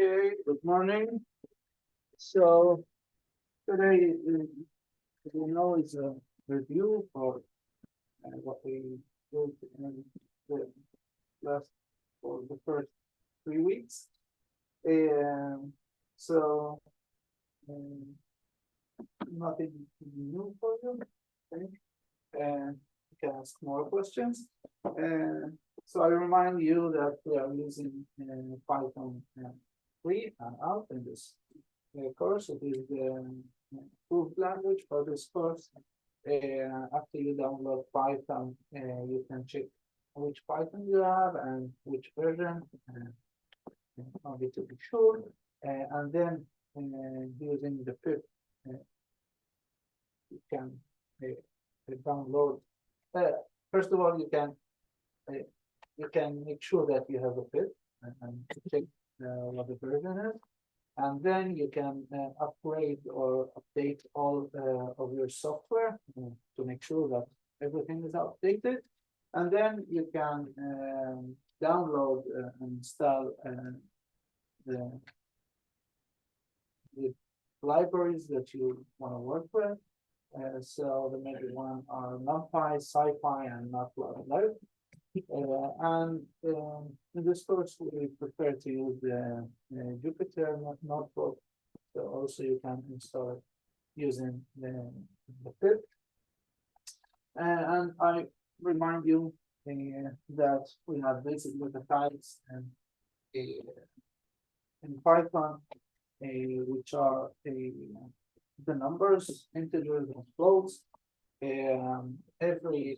Okay, good morning. So today, we know is a review for what we did in the last for the first 3 weeks. And so um, nothing new for you, I think. And you can ask more questions. And so I remind you that we are using Python 3 and out in this course. It is the approved language for this course. After you download Python, you can check which Python you have and which version, only to be sure. And then using the pip, you can download. First of all, you can make sure that you have a pip and check what the version is. And then you can upgrade or update all of your software to make sure that everything is updated. And then you can download and install the libraries that you want to work with. So the major one are NumPy, SciPy, and Matplotlib. And in this course, we prefer to use the Jupyter notebook. So also you can install it using the pip. And I remind you that we have basic data types and in Python, which are the numbers, integers, and floats. Everything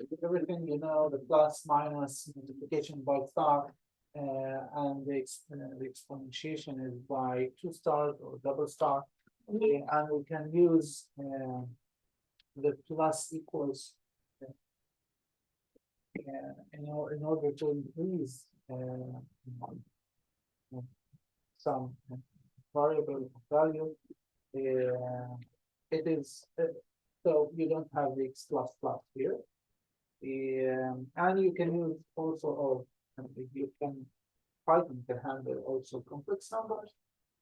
the plus, minus, multiplication by star, and the exponentiation is by 2 stars or double star. And we can use the plus equals in order to increase some variable value. It is so you don't have the x plus plus here. And you can use also, or you can Python can handle also complex numbers,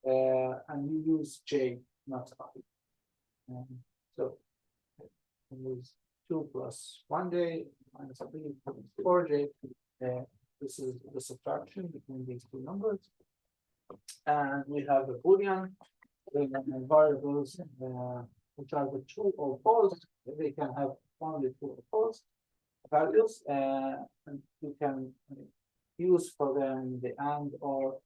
and you use J, not I. So you use 2 plus 1J minus 3 plus 4J. This is the subtraction between these two numbers. And we have a Boolean variables, which are the true or false. They can have only true or false values, and you can use for them the and or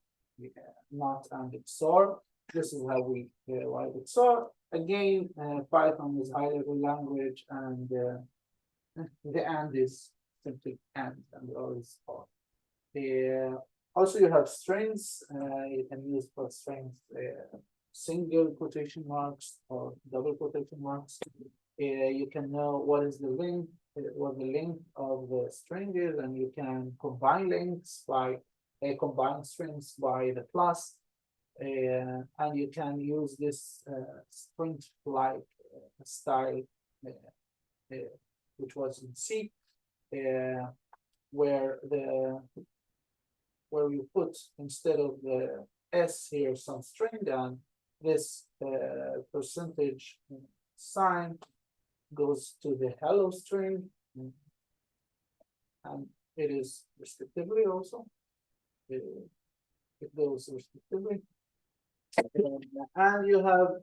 not and XOR. This is how we write XOR. Again, Python is high-level language, and the and is simply and the or is or. Also, you have strings. You can use for strings single quotation marks or double quotation marks. You can know what is the length, what the length of the string is, and you can combine lengths by combine strings by the plus, and you can use this string-like style, which was in C, where you put instead of the S here some string down. This percentage sign goes to the hello string, and it is respectively also. It goes respectively. And you have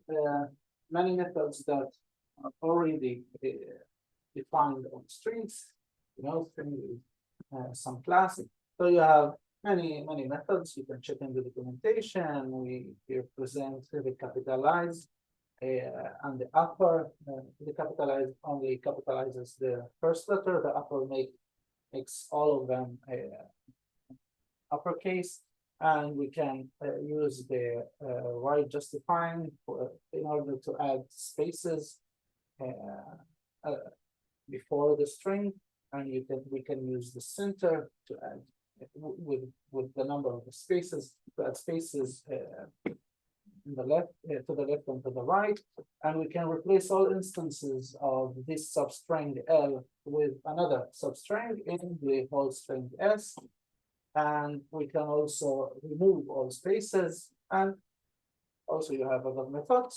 many methods that are already defined on strings. String is some class. So you have many methods. You can check in the documentation. We here present the capitalize and the upper. The capitalize only capitalizes the first letter. The upper makes all of them uppercase. And we can use the while justifying in order to add spaces before the string, and we can use the center to add with the number of the spaces, to add spaces in the left to the left and to the right, and we can replace all instances of this substring L with another substring in the whole string S. And we can also remove all spaces And also you have other methods.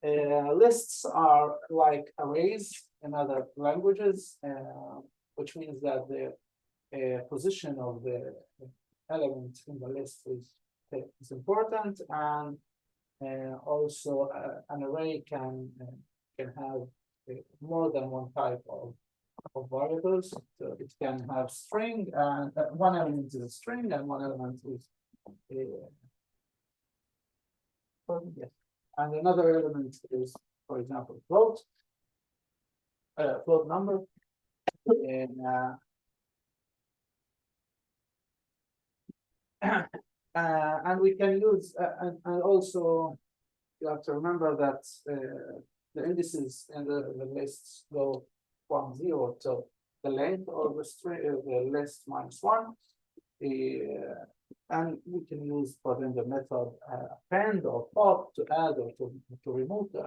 Lists are like arrays in other languages, which means that the position of the element in the list is important, and also an array can have more than one type of variables. So it can have string, and one element is a string, and one element is yes. And another element is, for example, float number, and we can use and also you have to remember that the indices and the lists go from 0 to the length of the list minus 1. And we can use for them the method append or pop to add or to remove, to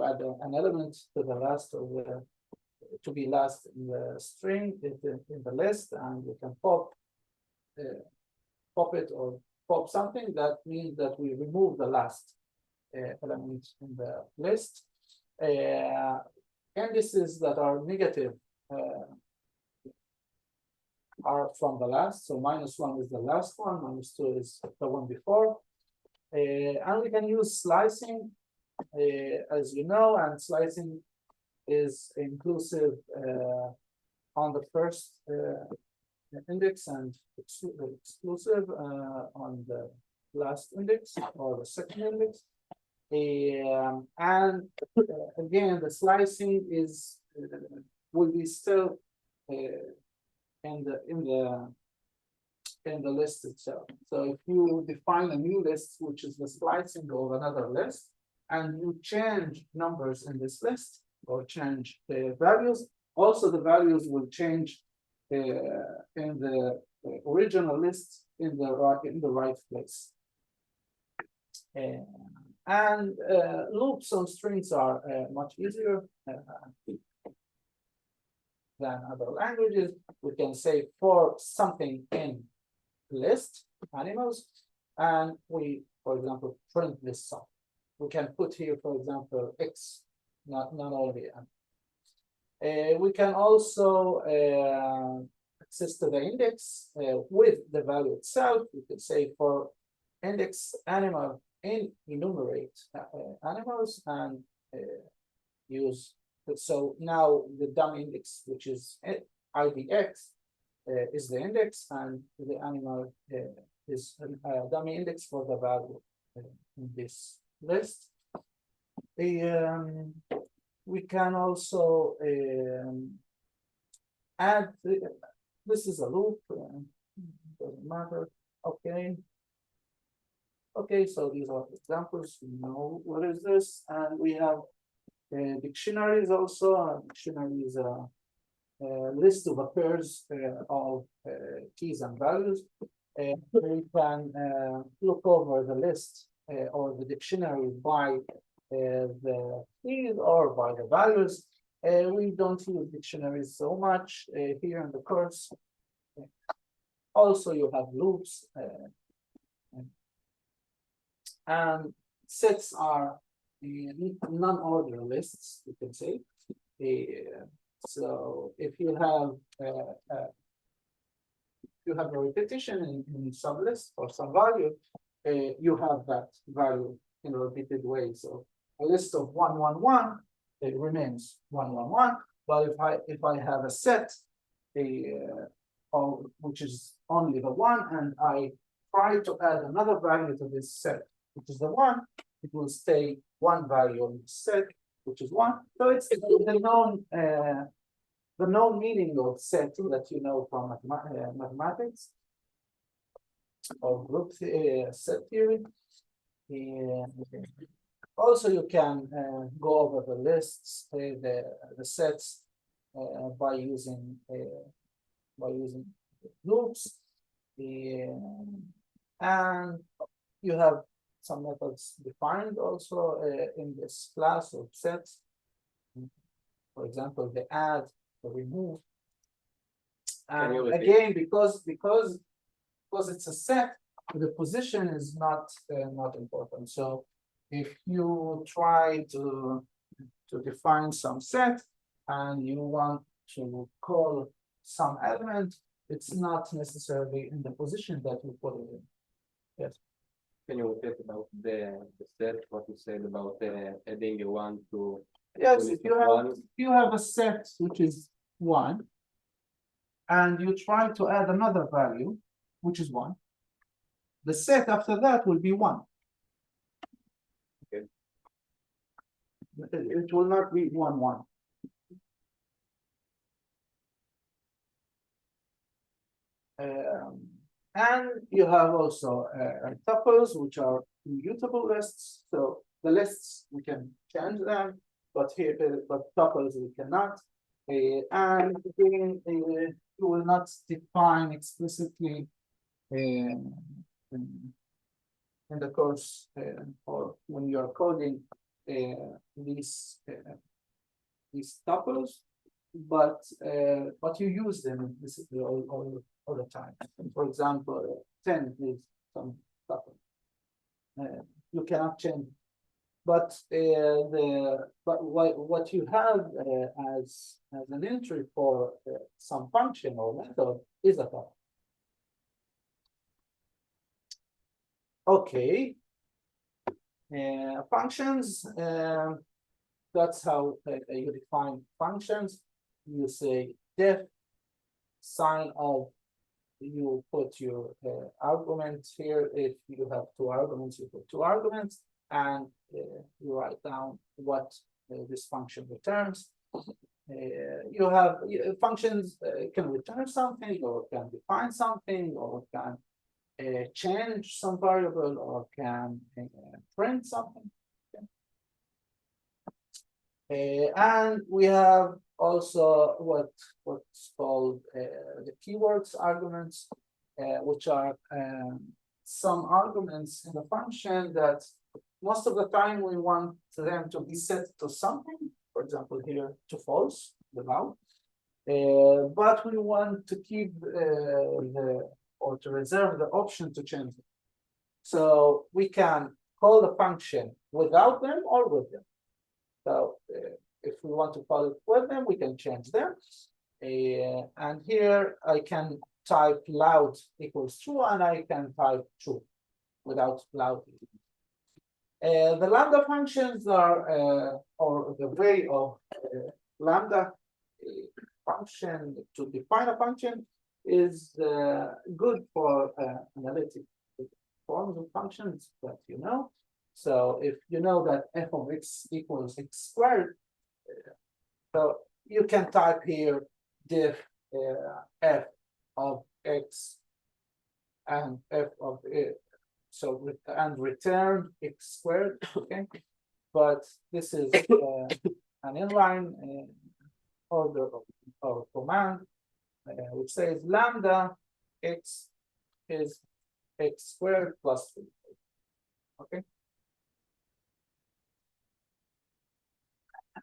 add an element to the last of the to be last in the string in the list, and we can pop it or pop something. That means that we remove the last element in the list. Indices that are negative are from the last. So -1 is the last one, -2 is the one before. And we can use slicing, as you know, and slicing is inclusive on the first index and exclusive on the last index or the second index. And again, the slicing is will be still in the list itself. So if you define a new list, which is the slicing of another list, and you change numbers in this list or change the values, also the values will change in the original list in the right place. And loops on strings are much easier than other languages. We can say for something in list animals, and we, for example, print this sum. We can put here, for example, x, not only n. We can also access to the index with the value itself. We could say for index animal enumerate animals and use. So now the dummy index, which is idx, is the index, and the animal is a dummy index for the value in this list. We can also add. This is a loop. Doesn't matter. Okay. Okay, so these are examples. You know what is this, and we have dictionaries also. Dictionary is a list of pairs of keys and values. We can look over the list or the dictionary by the keys or by the values. We don't use dictionaries so much here in the course. Also, you have loops. And sets are non-order lists, you can say. So if you have a repetition in some list or some value, you have that value in a repeated way. So a list of 1, 1, 1, it remains 1, 1, 1. But if I have a set which is only the 1, and I try to add another value to this set, which is the 1, it will stay one value on the set, which is 1. So it's the known meaning of set that you know from mathematics or group set theory. Also, you can go over the lists, the sets by using loops, and you have some methods defined also in this class of sets. For example, the add, the remove. And again, because it's a set, the position is not important. So if you try to define some set and you want to call some element, it's not necessarily in the position that you put it in. Yes. Can you talk about the set, what you said about adding a one to Yes, unit if of one? you have a set which is 1, and you try to add another value, which is 1, the set after that will be 1. Okay. It will not be 1, 1. And you have also tuples, which are immutable lists. So the lists we can change them, but here, but tuples we cannot. And again, you will not define explicitly in the course or when you are coding these tuples, but you use them implicitly all the time. For example, 10 is some tuple. You cannot change, but what you have as an entry for some function or method is a tuple. Okay, functions. That's how you define functions. You say def sign of, you put your arguments here. If you have 2 arguments, you put 2 arguments, and you write down what this function returns. You have functions can return something, or can define something, or can change some variable, or can print something. And we have also what's called the keywords arguments, which are some arguments in the function that most of the time we want them to be set to something. For example, here to false, the val. But we want to keep or to reserve the option to change them. So we can call the function without them or with them. So if we want to call it with them, we can change them. And here I can type loud equals true, and I can type true without loud. The lambda functions are, or the way of lambda function to define a function is good for analytic forms of functions that you know. So if you know that f of x equals x squared, so you can type here def f of x and f of it, so and return x squared. Okay, but this is an inline order of command which says lambda x is x squared plus 3. Okay.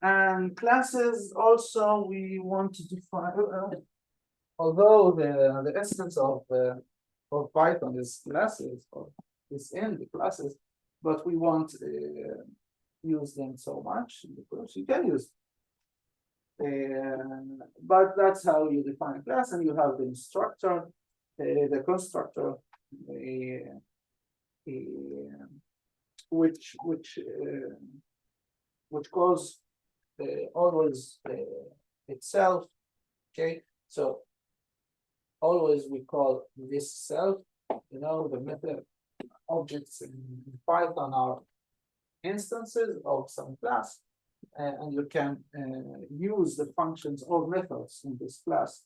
And classes also we want to define, although the essence of Python is classes, or is in the classes, but we won't use them so much because you can use them. But that's how you define a class, and you have the instructor, the constructor, which calls always itself. Okay, so always we call this self. You know, the method objects in Python are instances of some class, and you can use the functions or methods in this class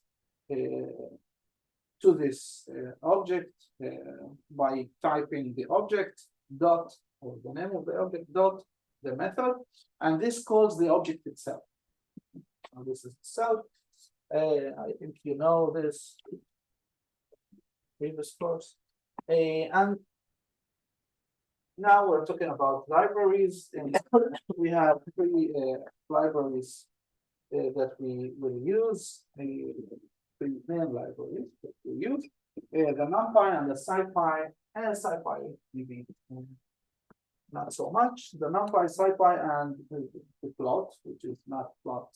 to this object by typing the object dot, or the name of the object dot, the method, and this calls the object itself. Now this is itself. I think you know this previous course. And now we're talking about libraries, and we have 3 libraries that we will use, the 3 main libraries that we use, the NumPy and the SciPy and SciPy maybe not so much. The NumPy, SciPy, and the plot, which is not plot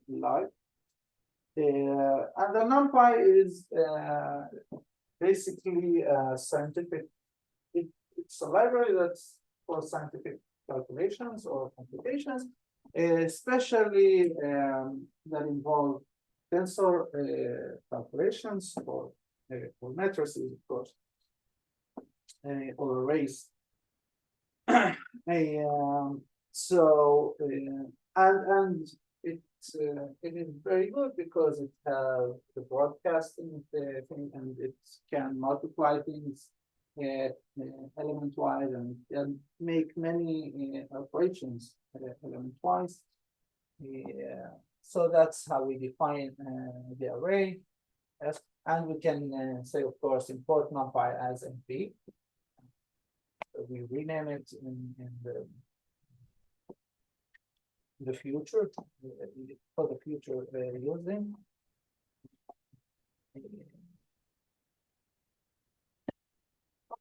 live. And the NumPy is basically a scientific. It's a library that's for scientific calculations or computations, especially that involve tensor calculations for matrices, of course, or arrays. So and it is very good because it has the broadcasting thing, and it can multiply things element-wise and make many operations element-wise. So that's how we define the array. And we can say, of course, import NumPy as NP. So we rename it in the future for the future using.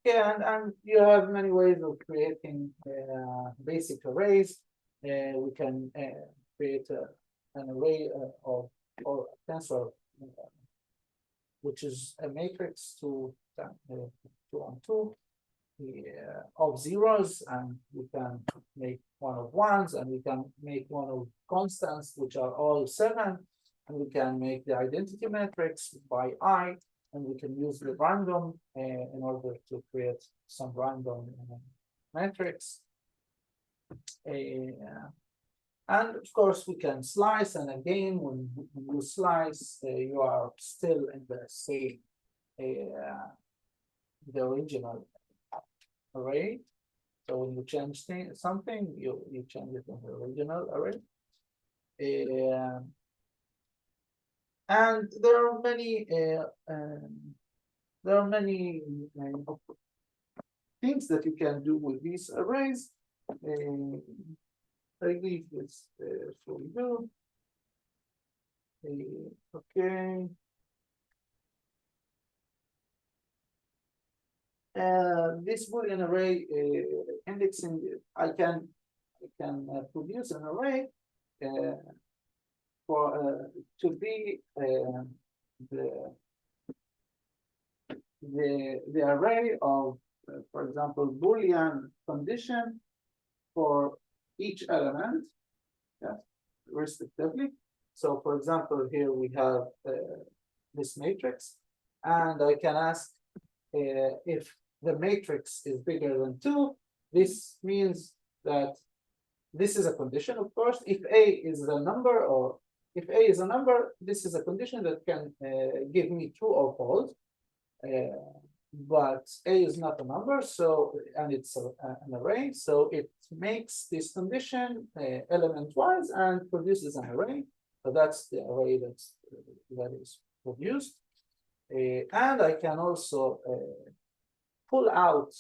Okay, and you have many ways of creating basic arrays. We can create an array of or a tensor, which is a matrix two on two of zeros, and we can make one of ones, and we can make one of constants, which are all 7, and we can make the identity matrix by I, and we can use the random in order to create some random matrix. And of course, we can slice, and again, when you slice, you are still in the same, the original array. So when you change something, you change it in the original array. And there are many things that you can do with these arrays. I leave this for you. Okay. This Boolean array indexing, I can produce an array for to be the array of, for example, Boolean condition for each element, yes, respectively. So, for example, here we have this matrix, and I can ask if the matrix is bigger than 2, this means that this is a condition, of course. If A is a number, or if A is a number, this is a condition that can give me true or false. But A is not a number, so, and it's an array, so it makes this condition element-wise and produces an array. So that's the array that is produced. And I can also pull out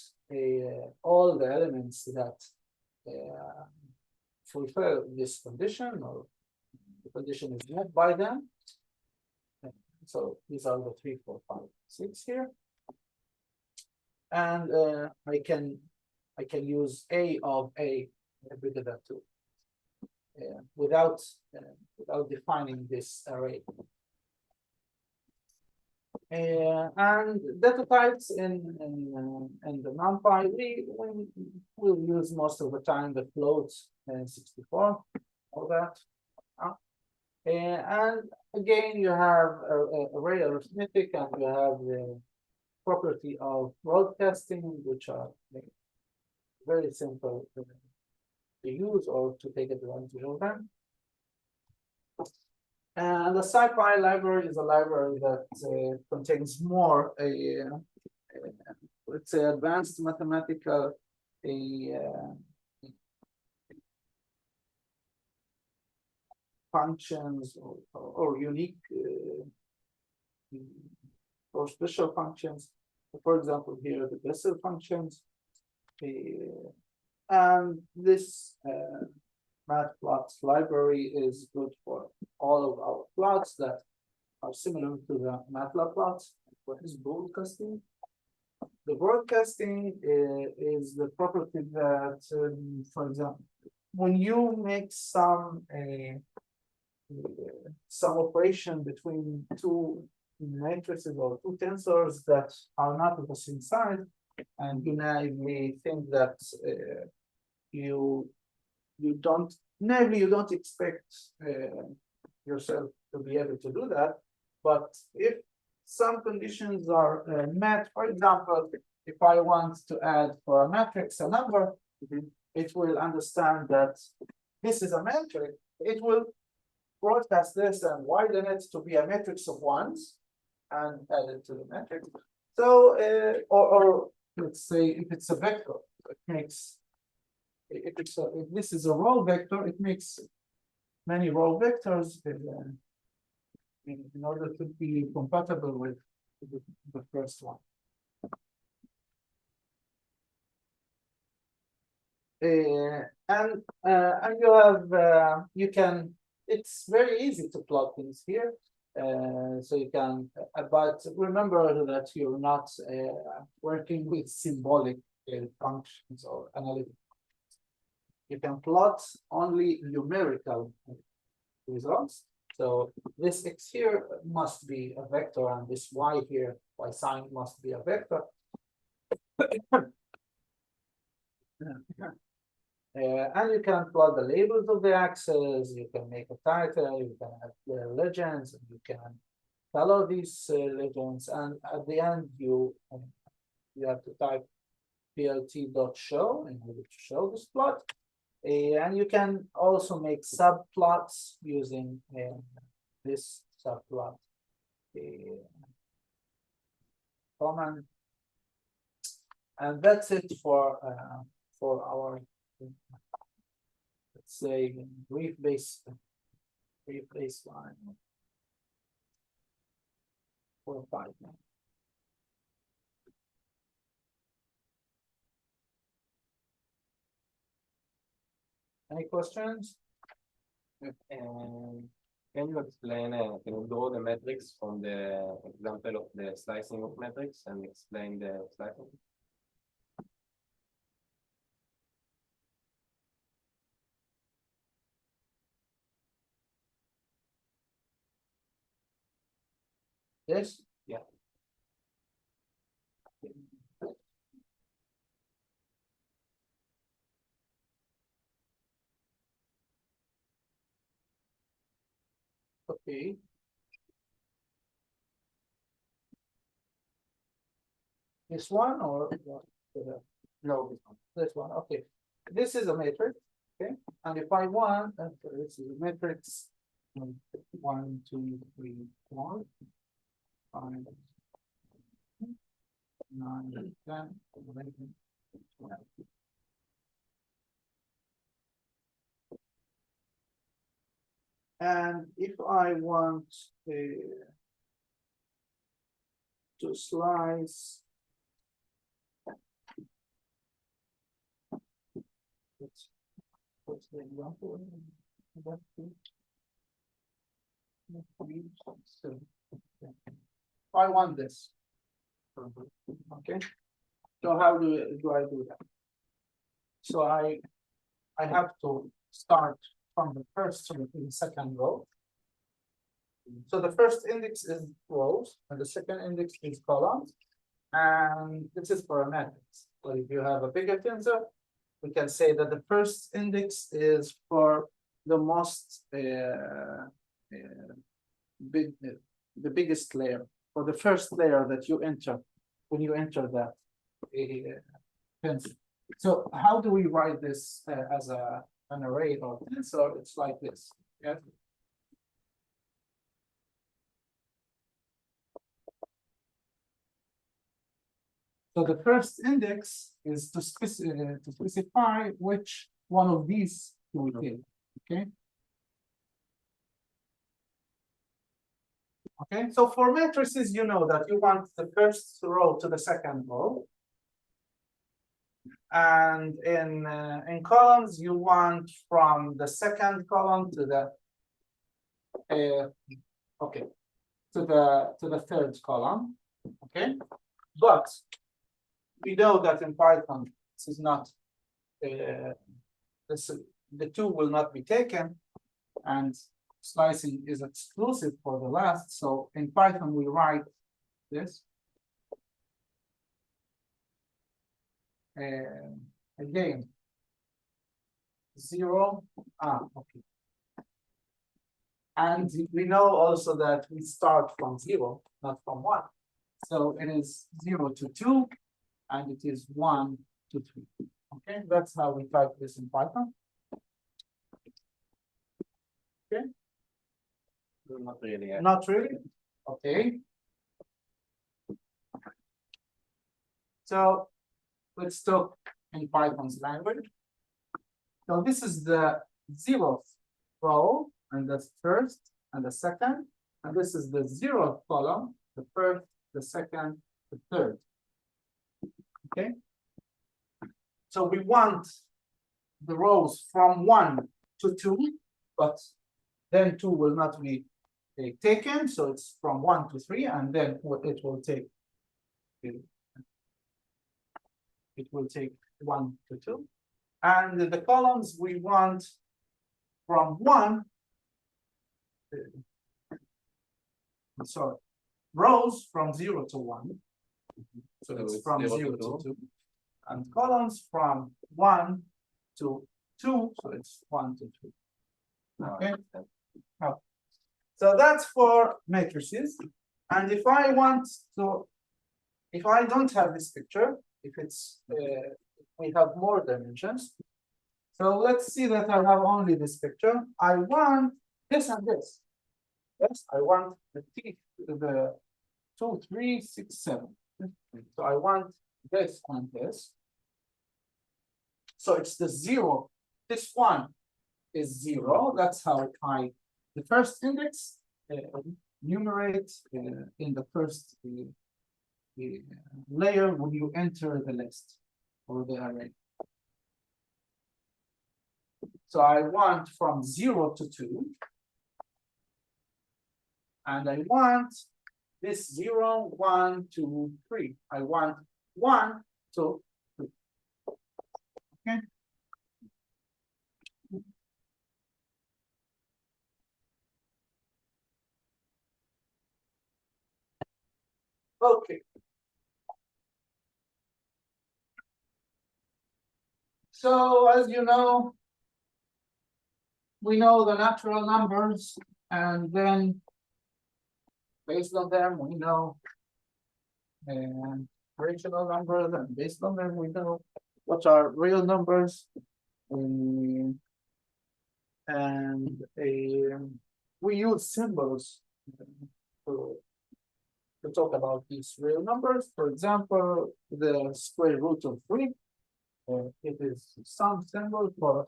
all the elements that fulfill this condition, or the condition is met by them. So these are the 3, 4, 5, 6 here. And I can use A of A bigger than 2 without defining this array. And data types in the NumPy, we will use most of the time the floats 64, all that. And again, you have array arithmetic, and you have the property of broadcasting, which are very simple to use or to take advantage of them. And the SciPy library is a library that contains more, let's say, advanced mathematical functions or unique or special functions. For example, here are the Bessel functions. And this matplots library is good for all of our plots that are similar to the MATLAB plots. What is broadcasting? The broadcasting is the property that, for example, when you make some operation between two matrices or two tensors that are not of the same size, and you naively think that you don't naively you don't expect yourself to be able to do that, but if some conditions are met, for example, if I want to add for a matrix a number, it will understand that this is a matrix. It will broadcast this and widen it to be a matrix of ones and add it to the matrix. So, or let's say if it's a vector, it makes, if this is a row vector, it makes many row vectors in order to be compatible with the first one. And you have you can, it's very easy to plot things here. So you can, but remember that you're not working with symbolic functions or analytic. You can plot only numerical results. So this x here must be a vector, and this y here, y sign must be a vector. And you can plot the labels of the axes, you can make a title, you can have the legends, and you can color these legends, and at the end you have to type plt.show in order to show this plot. And you can also make subplots using this subplot command. And that's it for our, let's say, brief baseline for 5 minutes. Any questions? And can you explain, can you draw the matrix from the example of the slicing of matrix and explain the slicing? Yes? Yeah. Okay. This one or what? No, this one. This one, okay. This is a matrix, okay? And if I want, this is a matrix 1, 2, 3, 4, 5, 9, 10, 11, 12. And if I want to slice, what's the example? I want this. Okay. So how do I do that? So I have to start from the first to the second row. So the first index is rows, and the second index is columns. And this is for a matrix. Well, if you have a bigger tensor, we can say that the first index is for the most the biggest layer, or the first layer that you enter when you enter that tensor. So how do we write this as an array or tensor? It's like this. Yeah. So the first index is to specify which one of these we take. Okay. Okay. So for matrices, you know that you want the first row to the second row. And in columns, you want from the second column to the to the third column. Okay. But we know that in Python, this is not, the two will not be taken, and slicing is exclusive for the last. So in Python, we write this. Again, 0, okay. And we know also that we start from 0, not from 1. So it is 0 to 2, and it is 1 to 3. Okay, that's how we type this in Python. Okay. Not really. Not really. Okay. So let's talk in Python's language. So this is the 0th row, and the first and the second, and this is the 0th column, the first, the second, the third. Okay. So we want the rows from 1 to 2, but then 2 will not be taken, so it's from 1 to 3, and then it will take 1 to 2. And the columns we want from 1, sorry, rows from 0 to 1. So it's from 0 to 2. And columns from 1 to 2, so it's 1 to 2. Okay. Oh. So that's for matrices. And if I want to, if I don't have this picture, if it's we have more dimensions. So let's see that I have only this picture. I want this and this. Yes, I want the 2, 3, 6, 7. So I want this and this. So it's the 0. This one is 0. That's how the first index numerate in the first layer when you enter the list or the array. So I want from 0 to 2. And I want this 0, 1, 2, 3. I want 1, 2, 3. Okay. Okay. So as you know, we know the natural numbers, and then based on them, we know rational numbers, and based on them, we know what are real numbers. And we use symbols to talk about these real numbers. For example, the square root of 3. It is some symbol for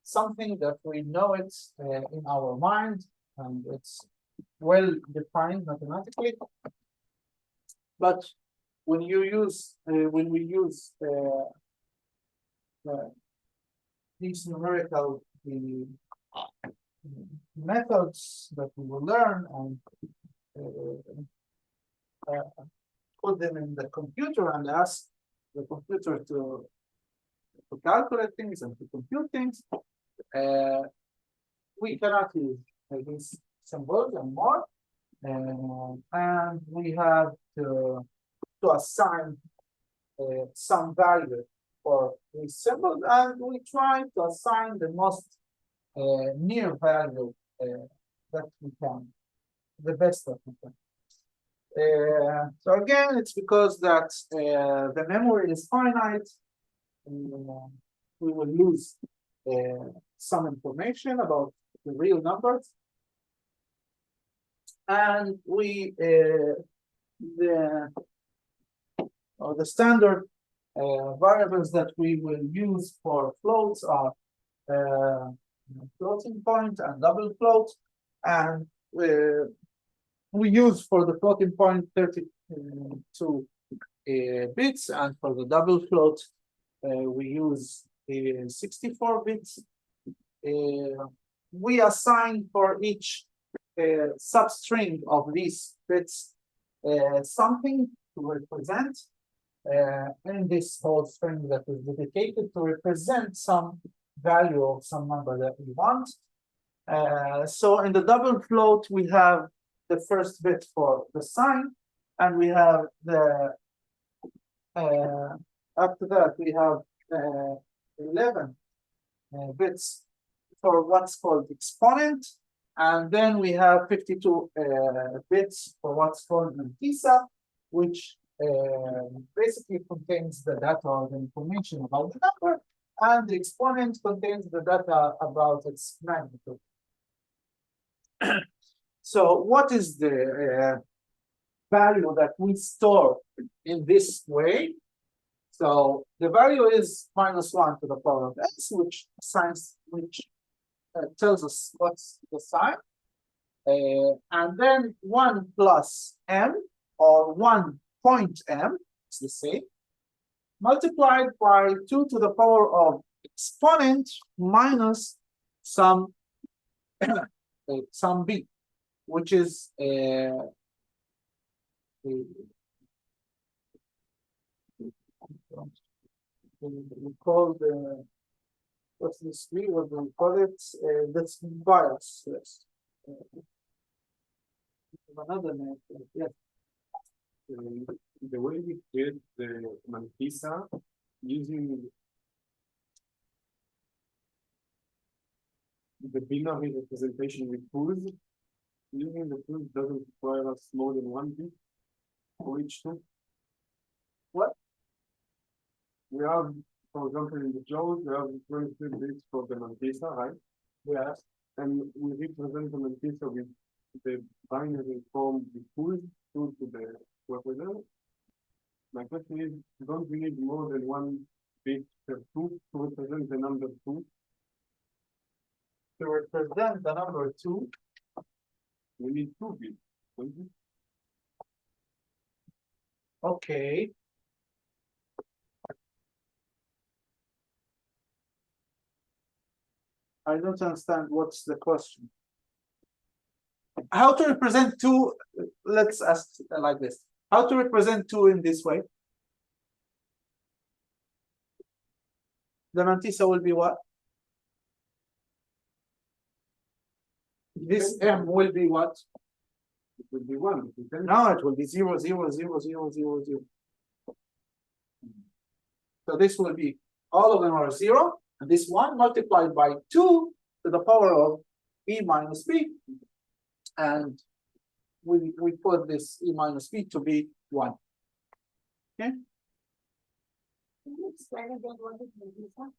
something that we know it's in our mind, and it's well defined mathematically. But when we use these numerical methods that we will learn and put them in the computer and ask the computer to calculate things and to compute things, we cannot use these symbols and more, and we have to assign some value for these symbols, and we try to assign the most near value that we can, the best that we can. So again, it's because that the memory is finite. We will lose some information about the real numbers, and the standard variables that we will use for floats are floating point and double float, and we use for the floating point 32 bits, and for the double float we use 64 bits. We assign for each substring of these bits something to represent, in this whole string that is dedicated to represent some value of some number that we want. So in the double float, we have the first bit for the sign, and we have the after that we have 11 bits for what's called exponent, and then we have 52 bits for what's called mantissa, which basically contains the data or the information about the number, and the exponent contains the data about its magnitude. So what is the value that we store in this way? So the value is -1 to the power of x, which tells us what's the sign. And then 1 plus m, or 1 point m, it's the same, multiplied by 2 to the power of exponent minus some b, which is we call the what's this b? What do we call it? That's bias. Yes. Another name. Yes. The way we create the mantissa using the binary representation with tools, using the tools doesn't require us more than 1 bit for each tool. What? We have, for example, in the jaws, we have 23 bits for the mantissa, right? Yes. And we represent the mantissa with the binary form with tools to the represent. My question is, don't we need more than 1 bit per tool to represent the number 2? To represent the number 2, we need 2 bits, don't we? Okay. I don't understand what's the question. How to represent 2? Let's ask like this. How to represent 2 in this way? The mantissa will be what? This m will be what? It will be 1. No, it will be 0, 0, 0, 0, 0, 0. So this will be, all of them are 0, and this 1 multiplied by 2 to the power of e minus b. And we put this e minus b to be 1. Okay? Can you explain again what is mantissa?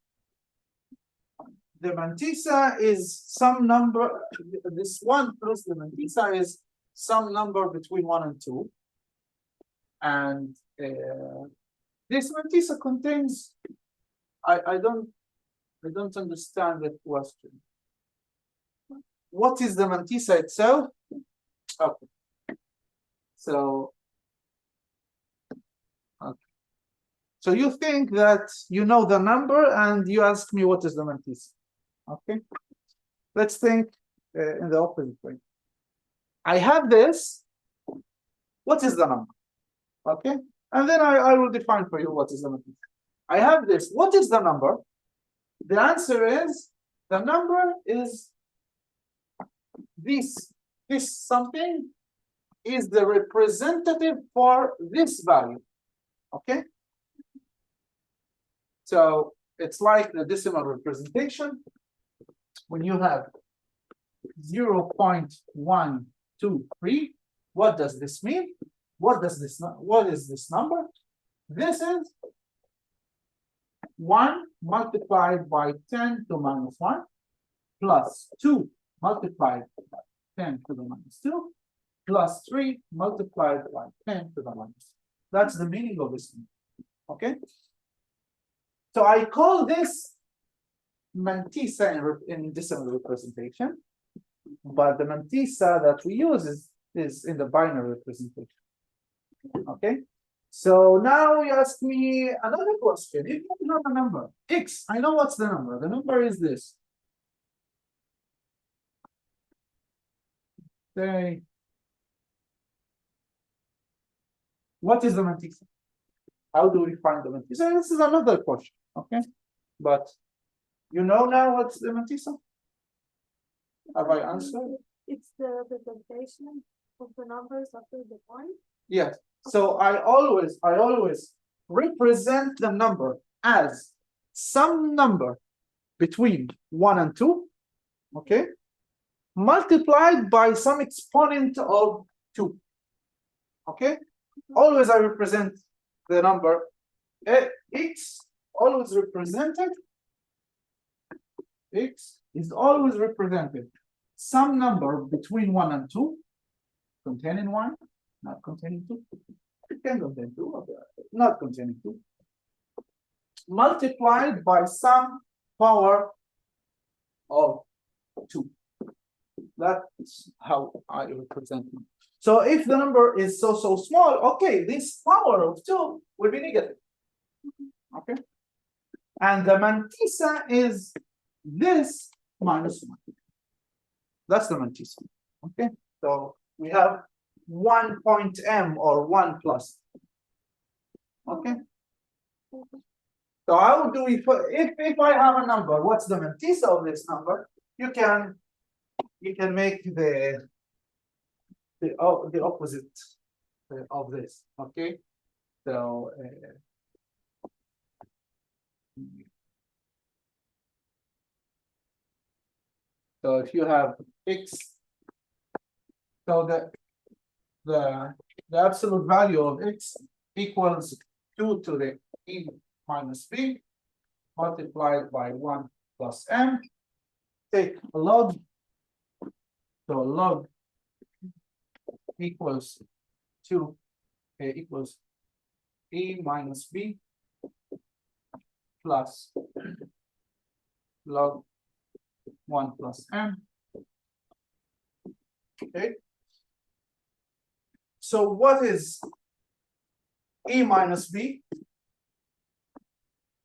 The mantissa is some number, this 1 plus the mantissa is some number between 1 and 2. And this mantissa contains, I don't understand the question. What is the mantissa itself? Okay. So, okay. So you think that you know the number and you ask me what is the mantissa. Okay. Let's think in the opposite way. I have this. What is the number? Okay. And then I will define for you what is the mantissa. I have this. What is the number? The answer is, the number is this something is the representative for this value. Okay. So it's like the decimal representation. When you have 0.123, what does this mean? What is this number? This is 1 multiplied by 10 to minus 1 plus 2 multiplied by 10 to the minus 2 plus 3 multiplied by 10 to the minus 2. That's the meaning of this number. Okay. So I call this mantissa in decimal representation, but the mantissa that we use is in the binary representation. Okay. So now you ask me another question. If you have a number, x, I know what's the number. The number is this. Say, what is the mantissa? How do we find the mantissa? This is another question, okay? But you know now what's the mantissa? Have I answered? It's the representation of the numbers after the point. Yes. So I always represent the number as some number between 1 and 2, okay, multiplied by some exponent of 2, okay. Always I represent the number x, always represented, x is always represented some number between 1 and 2, containing 1, not containing 2. It can contain 2, not containing 2, multiplied by some power of 2. That's how I represent it. So if the number is so small, okay, this power of 2 will be negative. Okay. And the mantissa is this minus 1. That's the mantissa. Okay. So we have 1 point m or 1 plus. Okay. So how do we put, if I have a number, what's the mantissa of this number? You can make the opposite of this. Okay. So so if you have x, so the absolute value of x equals 2 to the e minus b multiplied by 1 plus m. Take a log. So log equals 2 equals e minus b plus log 1 plus m. Okay. So what is e minus b?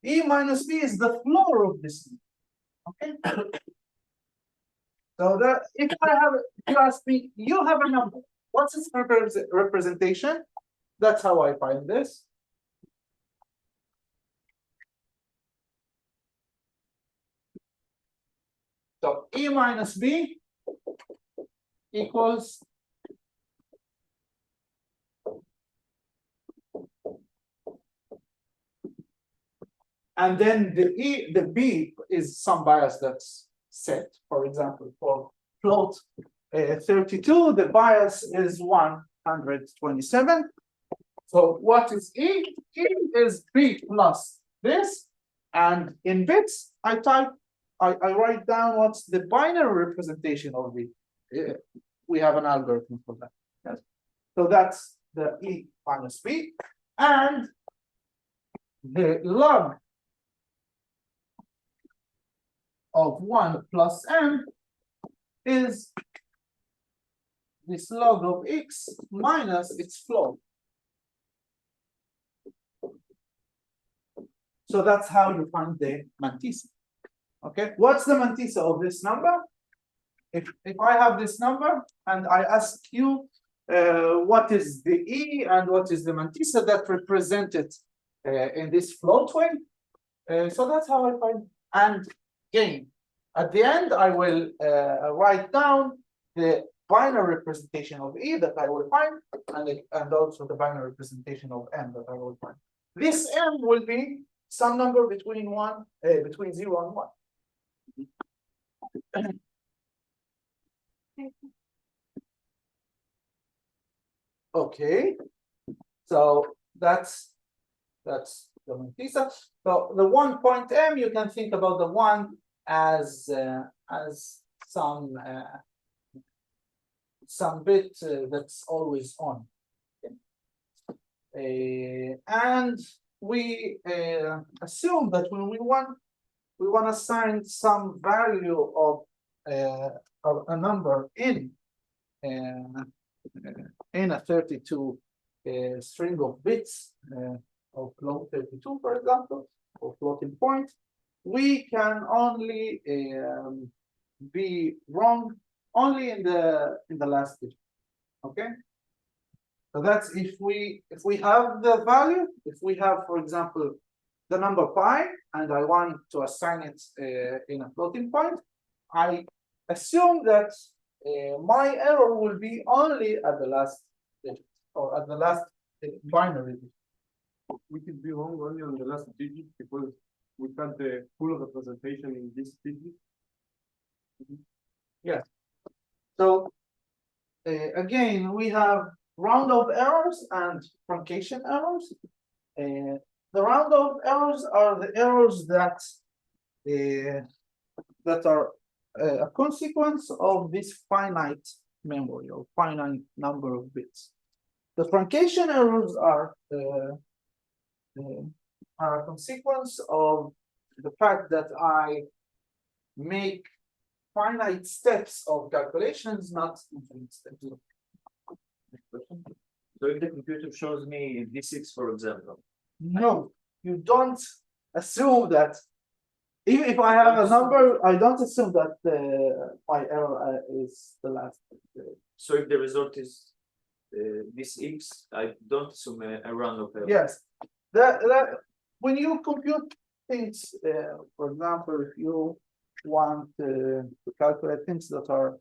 E minus b is the floor of this. Okay. So that if I have, if you ask me, you have a number. What's its representation? That's how I find this. So e minus b equals and then the b is some bias that's set. For example, for float 32, the bias is 127. So what is e? E is b plus this, and in bits I write down what's the binary representation of b. We have an algorithm for that. Yes. So that's the e minus b, and the log of 1 plus m is this log of x minus its floor. So that's how you find the mantissa. Okay, what's the mantissa of this number? If I have this number and I ask you what is the e and what is the mantissa that represented in this float way, so that's how I find. And again, at the end, I will write down the binary representation of e that I will find, and also the binary representation of m that I will find. This m will be some number between 0 and 1. Okay, so that's the mantissa. So the 1 point m, you can think about the 1 as some bit that's always on. And we assume that when we want to assign some value of a number in a 32 string of bits of float 32, for example, or floating point, we can only be wrong only in the last digit. Okay. So that's if we have the value, if we have, for example, the number pi, and I want to assign it in a floating point, I assume that my error will be only at the last digit or at the last binary digit. We could be wrong only on the last digit because we got the full representation in this digit. So again, we have round of errors and truncation errors. The round of errors are the errors that are a consequence of this finite memory or finite number of bits. The truncation errors are a consequence of the fact that I make finite steps of calculations, not infinite steps. So if the computer shows me D6, for example, No, you don't assume that. Even if I have a number, I don't assume that my error is the last. so if the result is this X, I don't assume a round of error. Yes, that when you compute things, for example, if you want to calculate things that are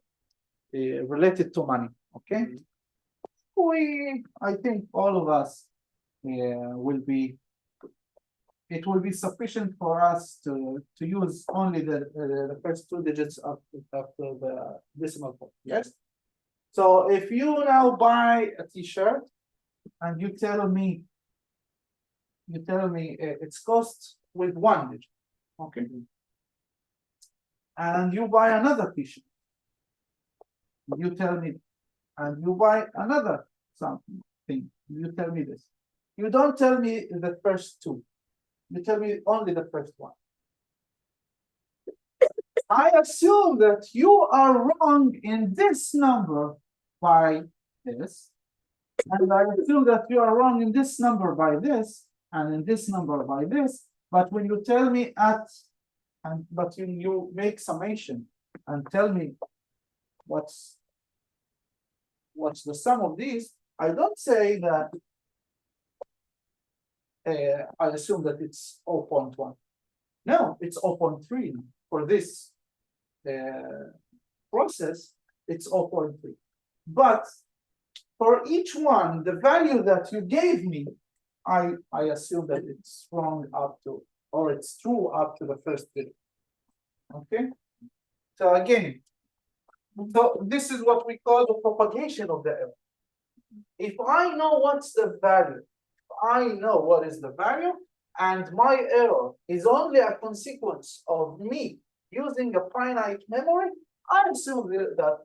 related to money, okay? I think all of us will be. It will be sufficient for us to use only the first two digits of the decimal point. Yes. So if you now buy a T-shirt and you tell me its cost with one digit, okay, and you buy another T-shirt, you tell me, and you buy another something, you tell me this. You don't tell me the first two. You tell me only the first one. I assume that you are wrong in this number by this, and I assume that you are wrong in this number by this, and in this number by this. But when you tell me but you make summation and tell me what's the sum of these, I don't say that I assume that it's 0.1. No, it's 0.3 for this process, it's 0.3. But for each one, the value that you gave me, I assume that it's wrong up to, or it's true up to the first digit. Okay. So again, so this is what we call the propagation of the error. If I know what's the value, I know what is the value, and my error is only a consequence of me using a finite memory, I assume that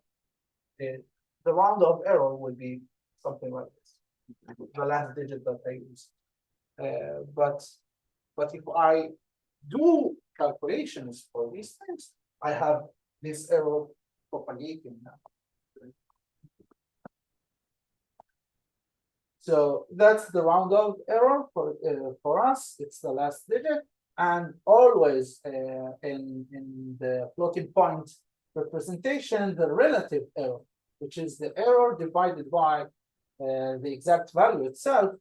the round of error will be something like this, the last digit that I use. But if I do calculations for these things, I have this error propagating now. So that's the round of error for us. It's the last digit, and always in the floating point representation, the relative error, which is the error divided by the exact value itself,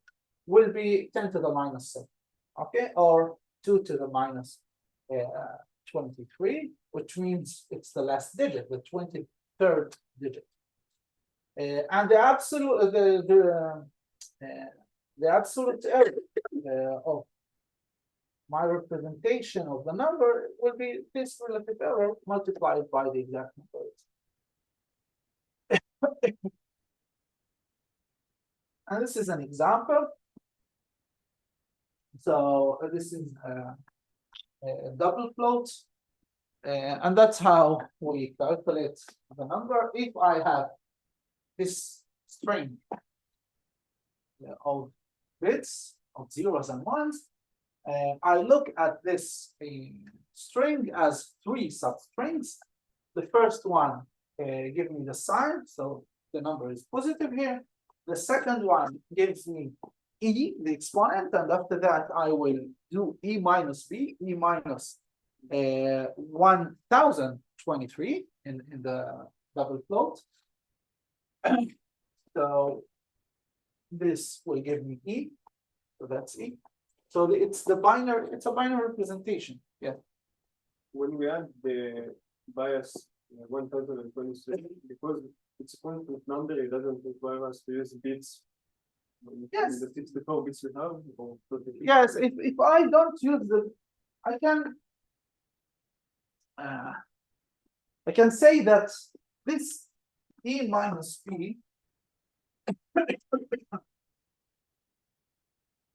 will be 10 to the minus 7, okay, or 2 to the minus 23, which means it's the last digit, the 23rd digit. And the absolute the absolute error of my representation of the number will be this relative error multiplied by the exact number. And this is an example. So this is a double float, and that's how we calculate the number. If I have this string of bits of zeros and ones, I look at this string as 3 substrings. The first one gives me the sign, so the number is positive here. The second one gives me e, the exponent, and after that I will do e minus b, e minus 1023 in the double float. So this will give me E, so that's E. So it's a binary representation, yeah. When we add the bias 1026, because it's a constant number, it doesn't require us to use bits. Yes. The 64 bits we have, or 32. Yes, if I don't use I can say that this E minus P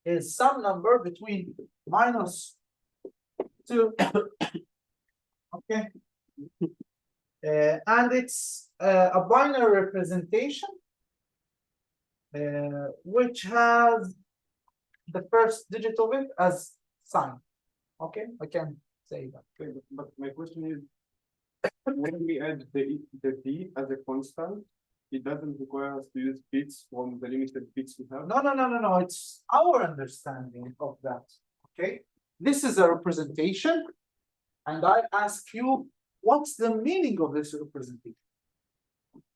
is some number between minus 2, okay, and it's a binary representation which has the first digit of it as sign. Okay, I can say that. Okay, but my question is, when we add the D as a constant, it doesn't require us to use bits from the limited bits we have. No. It's our understanding of that. Okay, this is a representation, and I ask you, what's the meaning of this representation?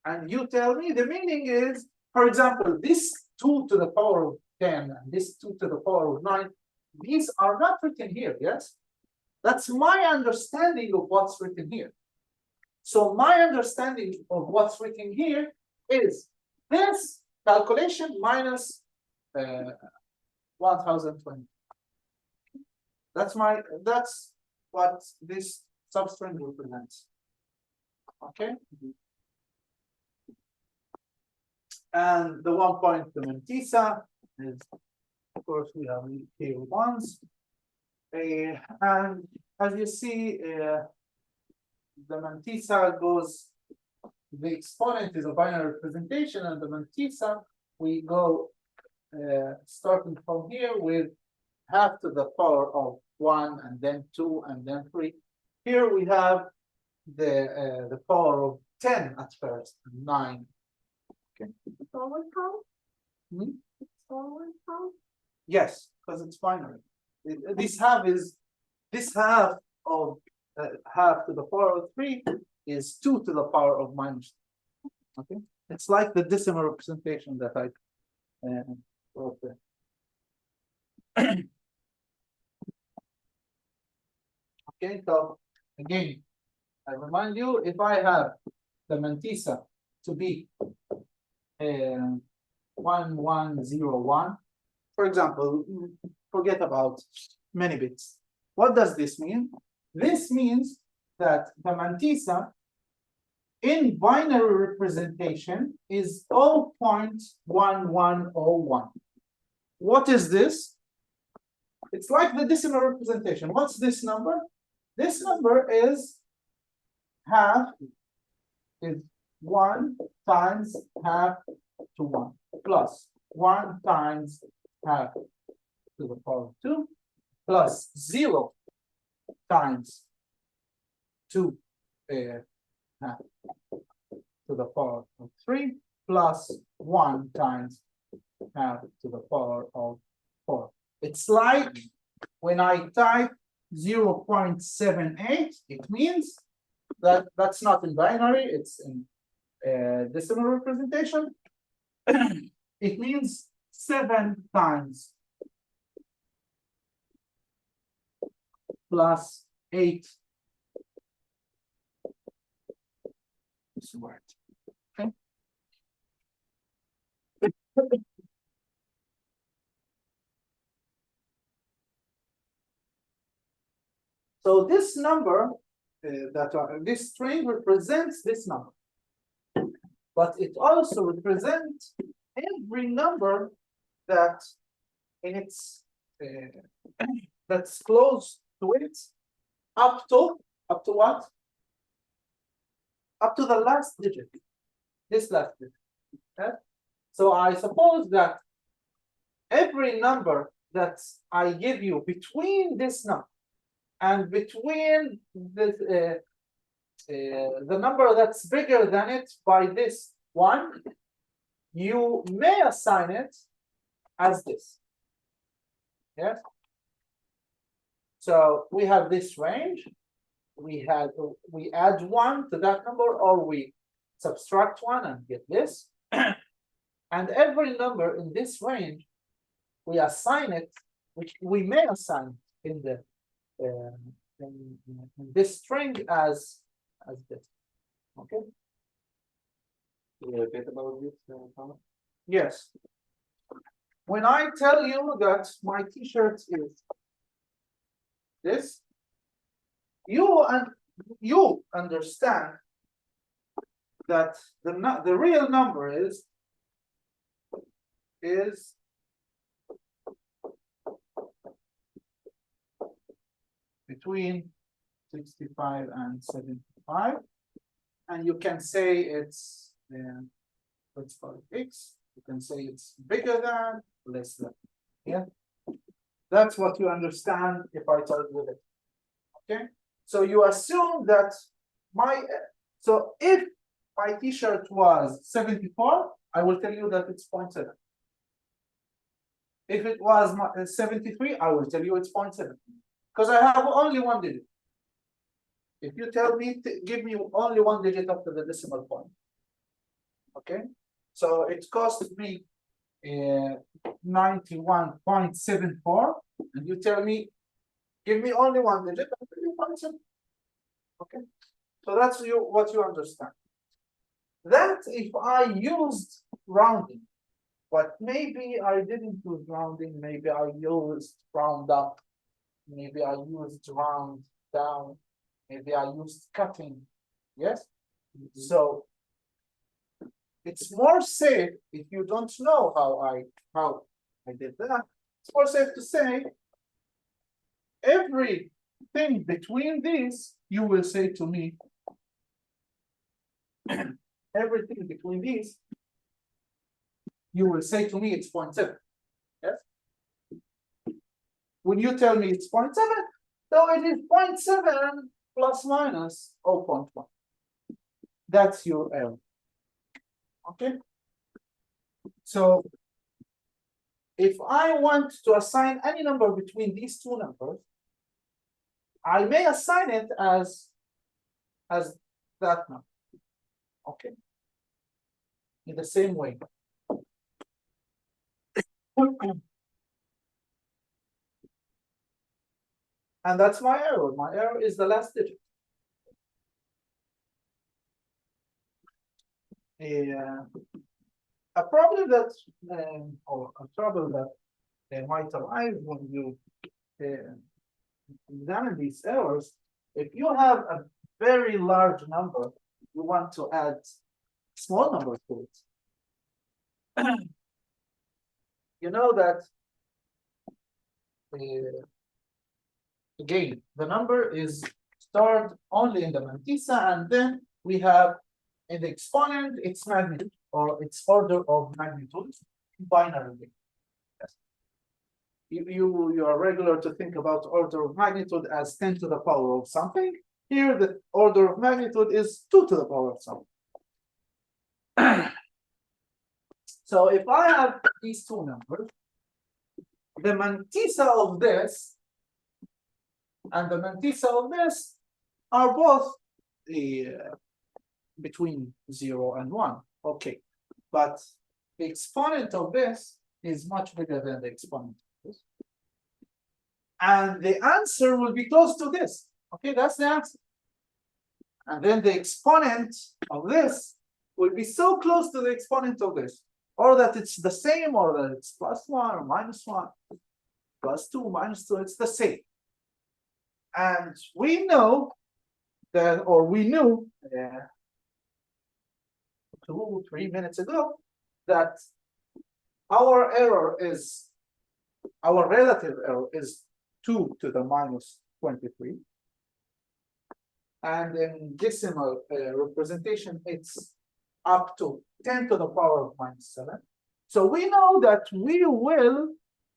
And you tell me the meaning is, for example, this 2 to the power of 10 and this 2 to the power of 9, these are not written here, yes? That's my understanding of what's written here. So my understanding of what's written here is this calculation minus 1020. That's what this substring represents. Okay. And the 1 point Mantissa is, of course, we have here ones. And as you see, the Mantissa goes, the exponent is a binary representation, and the Mantissa, we go starting from here with half to the power of 1, and then 2, and then 3. Here we have the power of 10 at first, 9. Okay. Forward count? Hmm? Forward count? Yes, because it's binary. This half of half to the power of 3 is 2 to the power of minus. Okay, it's like the decimal representation that I wrote there. Okay, so again, I remind you, if I have the Mantissa to be 1101, for example, forget about many bits. What does this mean? This means that the Mantissa in binary representation is 0.1101. What is this? It's like the decimal representation. What's this number? This number is half is 1 times half to 1 plus 1 times half to the power of 2 plus 0 times 2 half to the power of 3 plus 1 times half to the power of 4. It's like when I type 0.78, it means that that's not in binary, it's in decimal representation. It means 7 times plus 8 squared. Okay. So this number this string represents this number, but it also represents every number that in its that's close to it up to what? Up to the last digit, this last digit. Okay? So I suppose that every number that I give you between this number and between the number that's bigger than it by this one, you may assign it as this. Yes. So we have this range. We add 1 to that number, or we subtract 1 and get this. And every number in this range, we assign it, which we may assign in the in this string as this. Okay. Can you repeat about this, Thomas? Yes. When I tell you that my t-shirt is this, you understand that the real number is between 65 and 75, and you can say it's let's call it x. You can say it's bigger than, less than. Yeah, that's what you understand if I tell you it. Okay, so you assume that so if my t-shirt was 74, I will tell you that it's 0.7. If it was 73, I will tell you it's 0.7 because I have only one digit. If you tell me, give me only one digit after the decimal point. Okay, so it cost me 91.74, and you tell me, give me only one digit, I'll tell you 0.7. Okay, so that's what you understand. That if I used rounding, but maybe I didn't use rounding, maybe I used round up, maybe I used round down, maybe I used cutting. Yes, so it's more safe if you don't know how I did that. It's more safe to say everything between these, you will say to me, everything between these, you will say to me it's 0.7. Yes. When you tell me it's 0.7, so it is 0.7 plus minus 0.1. That's your error. Okay. So if I want to assign any number between these two numbers, I may assign it as that number. Okay. In the same way. And that's my error. My error is the last digit. A problem that, or a trouble that might arise when you examine these errors, if you have a very large number, you want to add small numbers to it. You know that again, the number is stored only in the mantissa, and then we have in the exponent its magnitude or its order of magnitude binarily. Yes. You are regular to think about order of magnitude as 10 to the power of something. Here, the order of magnitude is 2 to the power of something. So if I have these two numbers, the mantissa of this and the mantissa of this are both between 0 and 1. Okay, but the exponent of this is much bigger than the exponent of this. And the answer will be close to this. Okay, that's the answer. And then the exponent of this will be so close to the exponent of this, or that it's the same, or that it's +1 or -1, +2, -2, it's the same. And we know that, or we knew 2-3 minutes ago, that our relative error is 2 to the -23. And in decimal representation, it's up to 10 to the power of -7. So we know that we will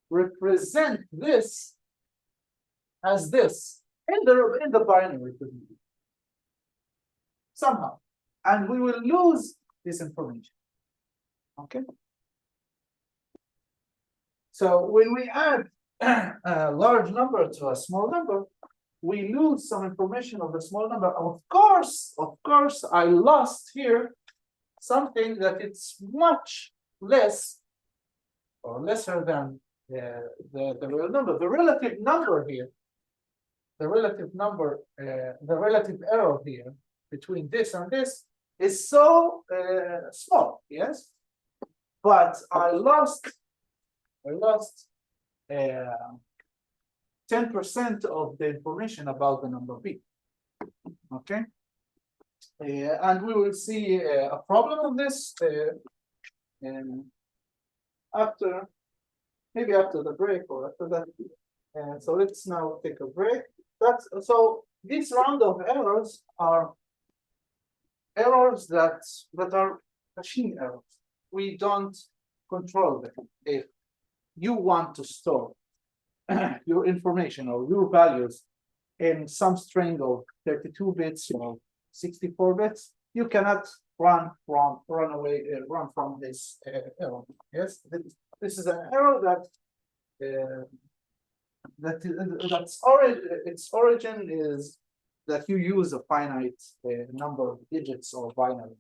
represent this as this in the binary representation somehow, and we will lose this information. Okay. So when we add a large number to a small number, we lose some information of the small number. Of course, I lost here something that it's much less or lesser than the real number. The relative number here, the relative error here between this and this is so small, yes. But I lost 10% of the information about the number b. Okay, and we will see a problem of this after, maybe after the break or after that. So let's now take a break. So this round of errors are errors that are machine errors. We don't control them. If you want to store your information or your values in some string of 32 bits or 64 bits, you cannot run from this error. Yes, this is an error its origin is that you use a finite number of digits or binary.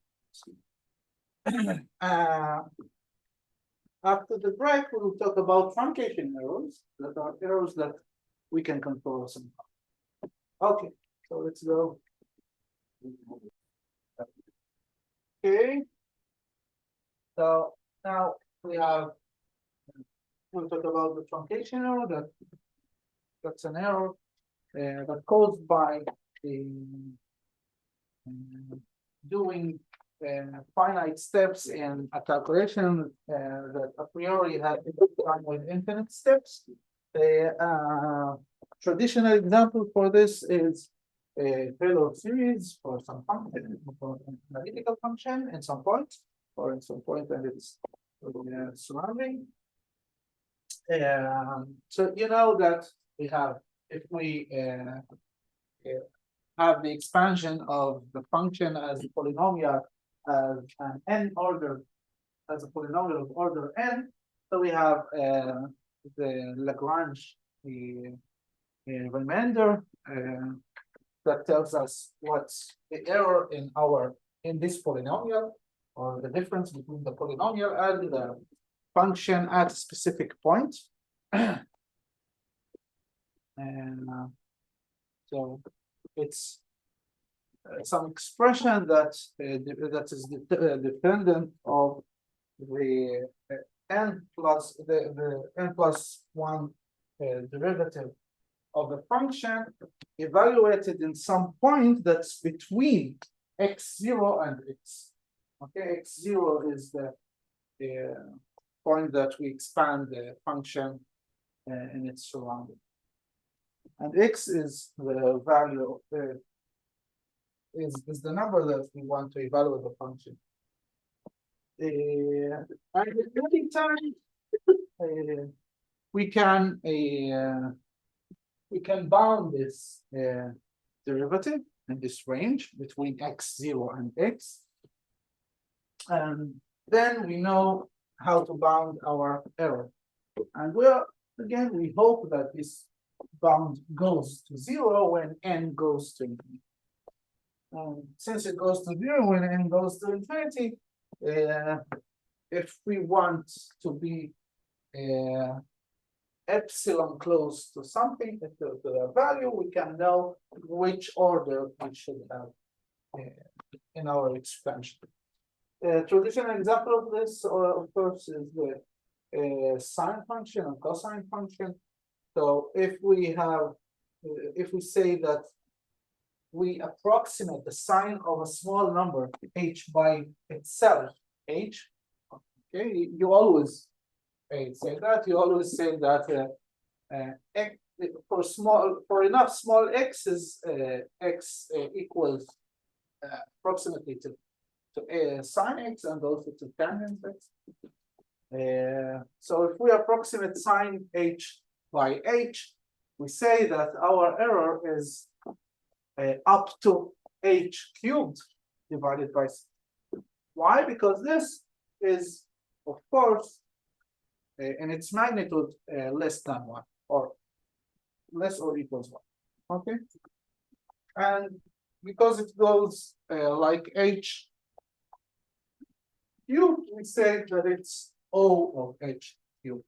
After the break, we will talk about truncation errors, that are errors that we can control somehow. Okay, so let's go. Okay. So now we'll talk about the truncation error. That's an error that's caused by doing finite steps in a calculation that a priori had to be done with infinite steps. Traditional example for this is a Taylor series for some function, for an analytical function in some point, or in some point and its surrounding. So you know that we have, if we have the expansion of the function as a polynomial as an n order, as a polynomial of order n, so we have the Lagrange remainder that tells us what's the error in this polynomial, or the difference between the polynomial and the function at a specific point. And so it's some expression that is dependent of the n plus the n plus 1 derivative of the function evaluated in some point that's between x0 and x. Okay, x0 is the point that we expand the function in its surrounding, and x is the value of is the number that we want to evaluate the function. And at any time we can bound this derivative in this range between x0 and x, and then we know how to bound our error. And we hope that this bound goes to 0 when n goes to infinity. Since it goes to 0 when n goes to infinity, if we want to be epsilon close to something, to a value, we can know which order we should have in our expansion. Traditional example of this, of course, is the sine function and cosine function. So if we say that we approximate the sign of a small number h by itself, h, okay, you always say that. You always say that x, for enough small x's, x equals approximately to sine x and also to tangent x. So if we approximate sine h by h, we say that our error is up to h cubed divided by 6. Why? Because this is, of course, in its magnitude less than 1, or less or equals 1. Okay, and because it goes like h cubed, we say that it's O of H cubed.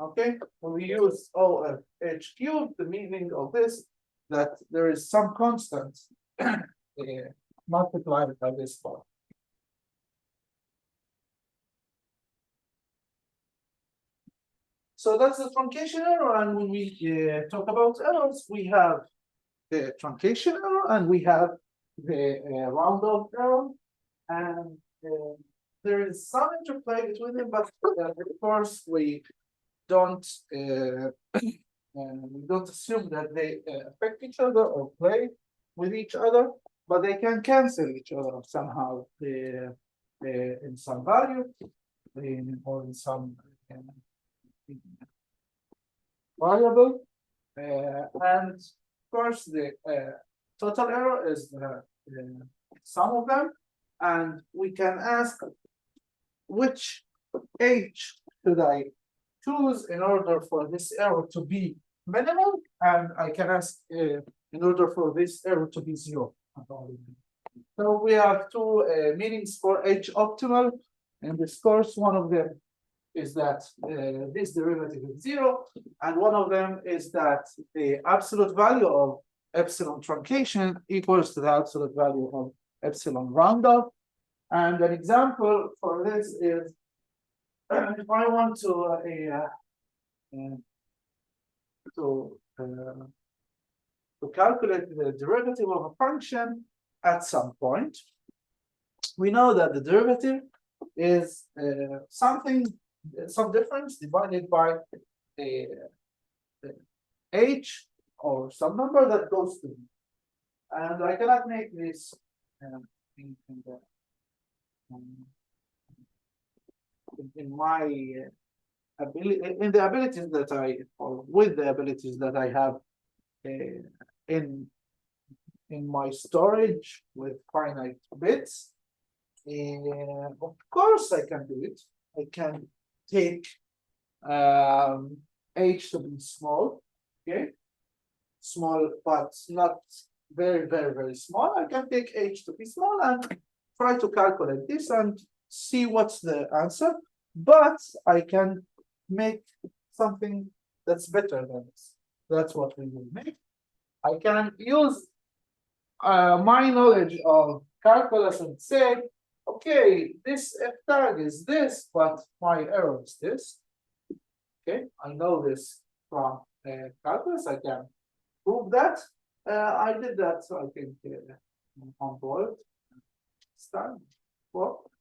Okay, when we use O of H cubed, the meaning of this that there is some constant multiplied by this part. So that's the truncation error, and when we talk about errors, we have the truncation error and we have the round off error, and there is some interplay between them, but of course we don't assume that they affect each other or play with each other, but they can cancel each other somehow in some value or in some variable, and of course the total error is the sum of them, and we can ask which H should I choose in order for this error to be minimal, and I can ask in order for this error to be zero. So we have two meanings for H optimal in this course. One of them is that this derivative is zero, and one of them is that the absolute value of epsilon truncation equals to the absolute value of epsilon roundoff. And an example for this is if I want to calculate the derivative of a function at some point, we know that the derivative is some difference divided by h or some number that goes to, and I cannot make this in my ability, in the abilities that I, or with the abilities that I have in my storage with finite bits. Of course I can do it. I can take h to be small, okay, small but not very small. I can take h to be small and try to calculate this and see what's the answer, but I can make something that's better than this. That's what we will make. I can use my knowledge of calculus and say, okay, this f tag is this, but my error is this. Okay, I know this from calculus. I can prove that. I did that, so I think on board. Start. Well,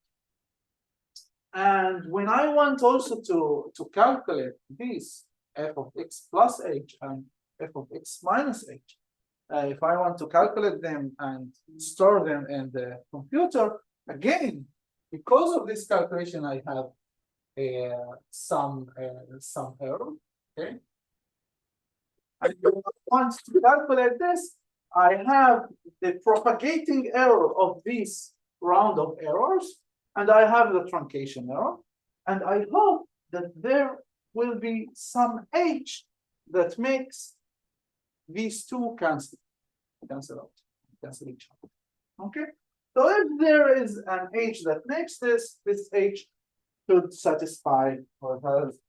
and when I want also to calculate these f of x plus h and f of x minus h, if I want to calculate them and store them in the computer, again, because of this calculation, I have some error. Okay. And when I want to calculate this, I have the propagating error of these round of errors, and I have the truncation error, and I hope that there will be some h that makes these two cancel out, cancel each other. Okay, so if there is an h that makes this h should satisfy or has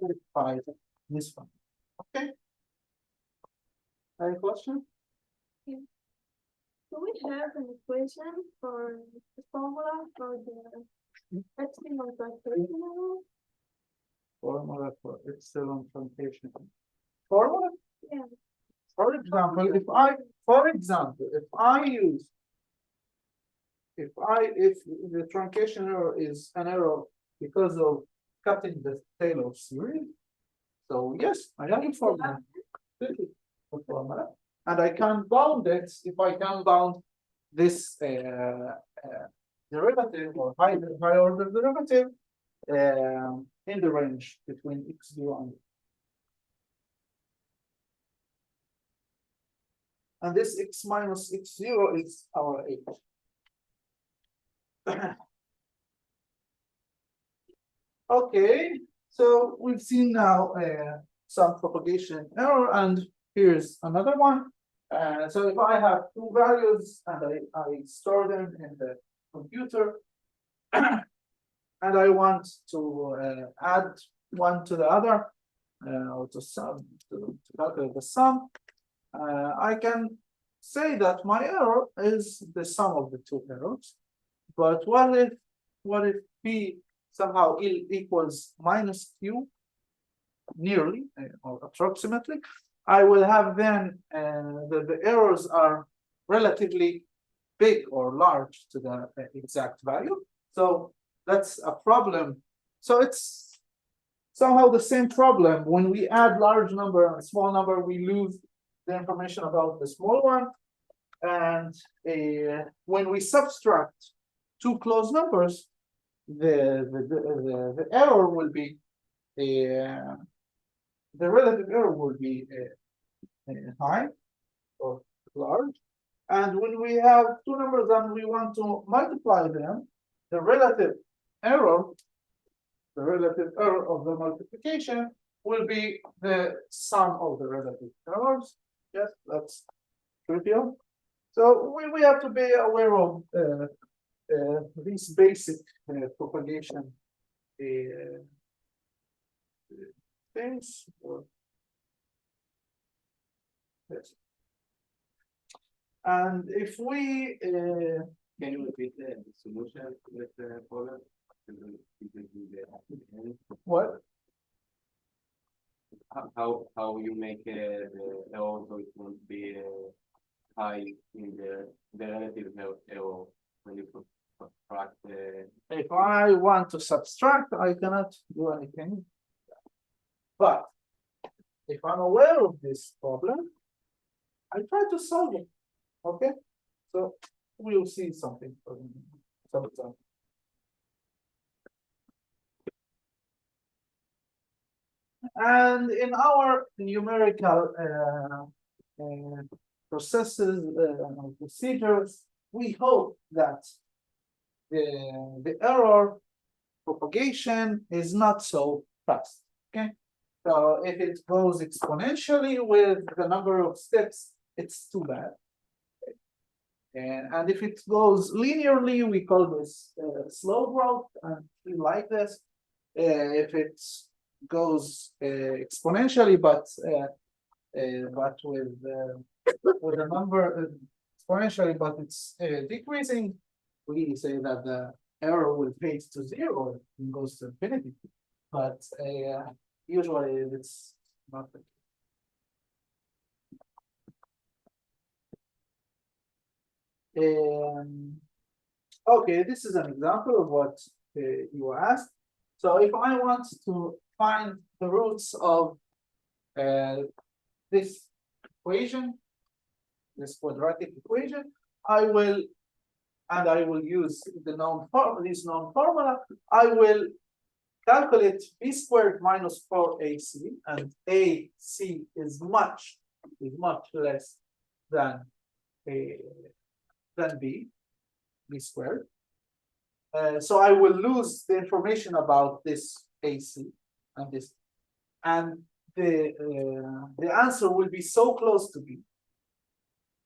satisfied this one. Okay. Any question? Do we have an equation for the formula for the epsilon truncation error? Formula for epsilon truncation. Formula? Yeah. For example, if the truncation error is an error because of cutting the Taylor series, so yes, I have a formula. And I can bound it if I can bound this derivative or high order derivative in the range between x0 and this x minus x0 is our h. Okay, so we've seen now some propagation error, and here's another one. So if I have two values and I store them in the computer, and I want to add one to the other, or to calculate the sum, I can say that my error is the sum of the two errors. But what if p somehow equals minus q, nearly or approximately? I will have then the errors are relatively big or large to the exact value. So that's a problem. So it's somehow the same problem. When we add large number and small number, we lose the information about the small one. And when we subtract two close numbers, the error will be the relative error will be high or large. And when we have two numbers and we want to multiply them, the relative error of the multiplication will be the sum of the relative errors. Yes, that's trivial. So we have to be aware of these basic propagation things. Yes. And if we Can you repeat the solution with the problem? what? How you make the error so it won't be high in the relative error when you subtract the. If I want to subtract, I cannot do anything. But if I'm aware of this problem, I try to solve it. Okay, so we'll see something from some example. And in our numerical processes procedures, we hope that the error propagation is not so fast. Okay, so if it goes exponentially with the number of steps, it's too bad. And if it goes linearly, we call this slow growth, and we like this. If it goes exponentially, but with a number exponentially, but it's decreasing, we say that the error will fade to zero and goes to infinity. But usually it's not the case. Okay, this is an example of what you asked. So if I want to find the roots of this equation, this quadratic equation, I will use the this known formula. I will calculate b squared minus 4ac, and ac is much less than b squared. So I will lose the information about this AC and this, and the answer will be so close to B.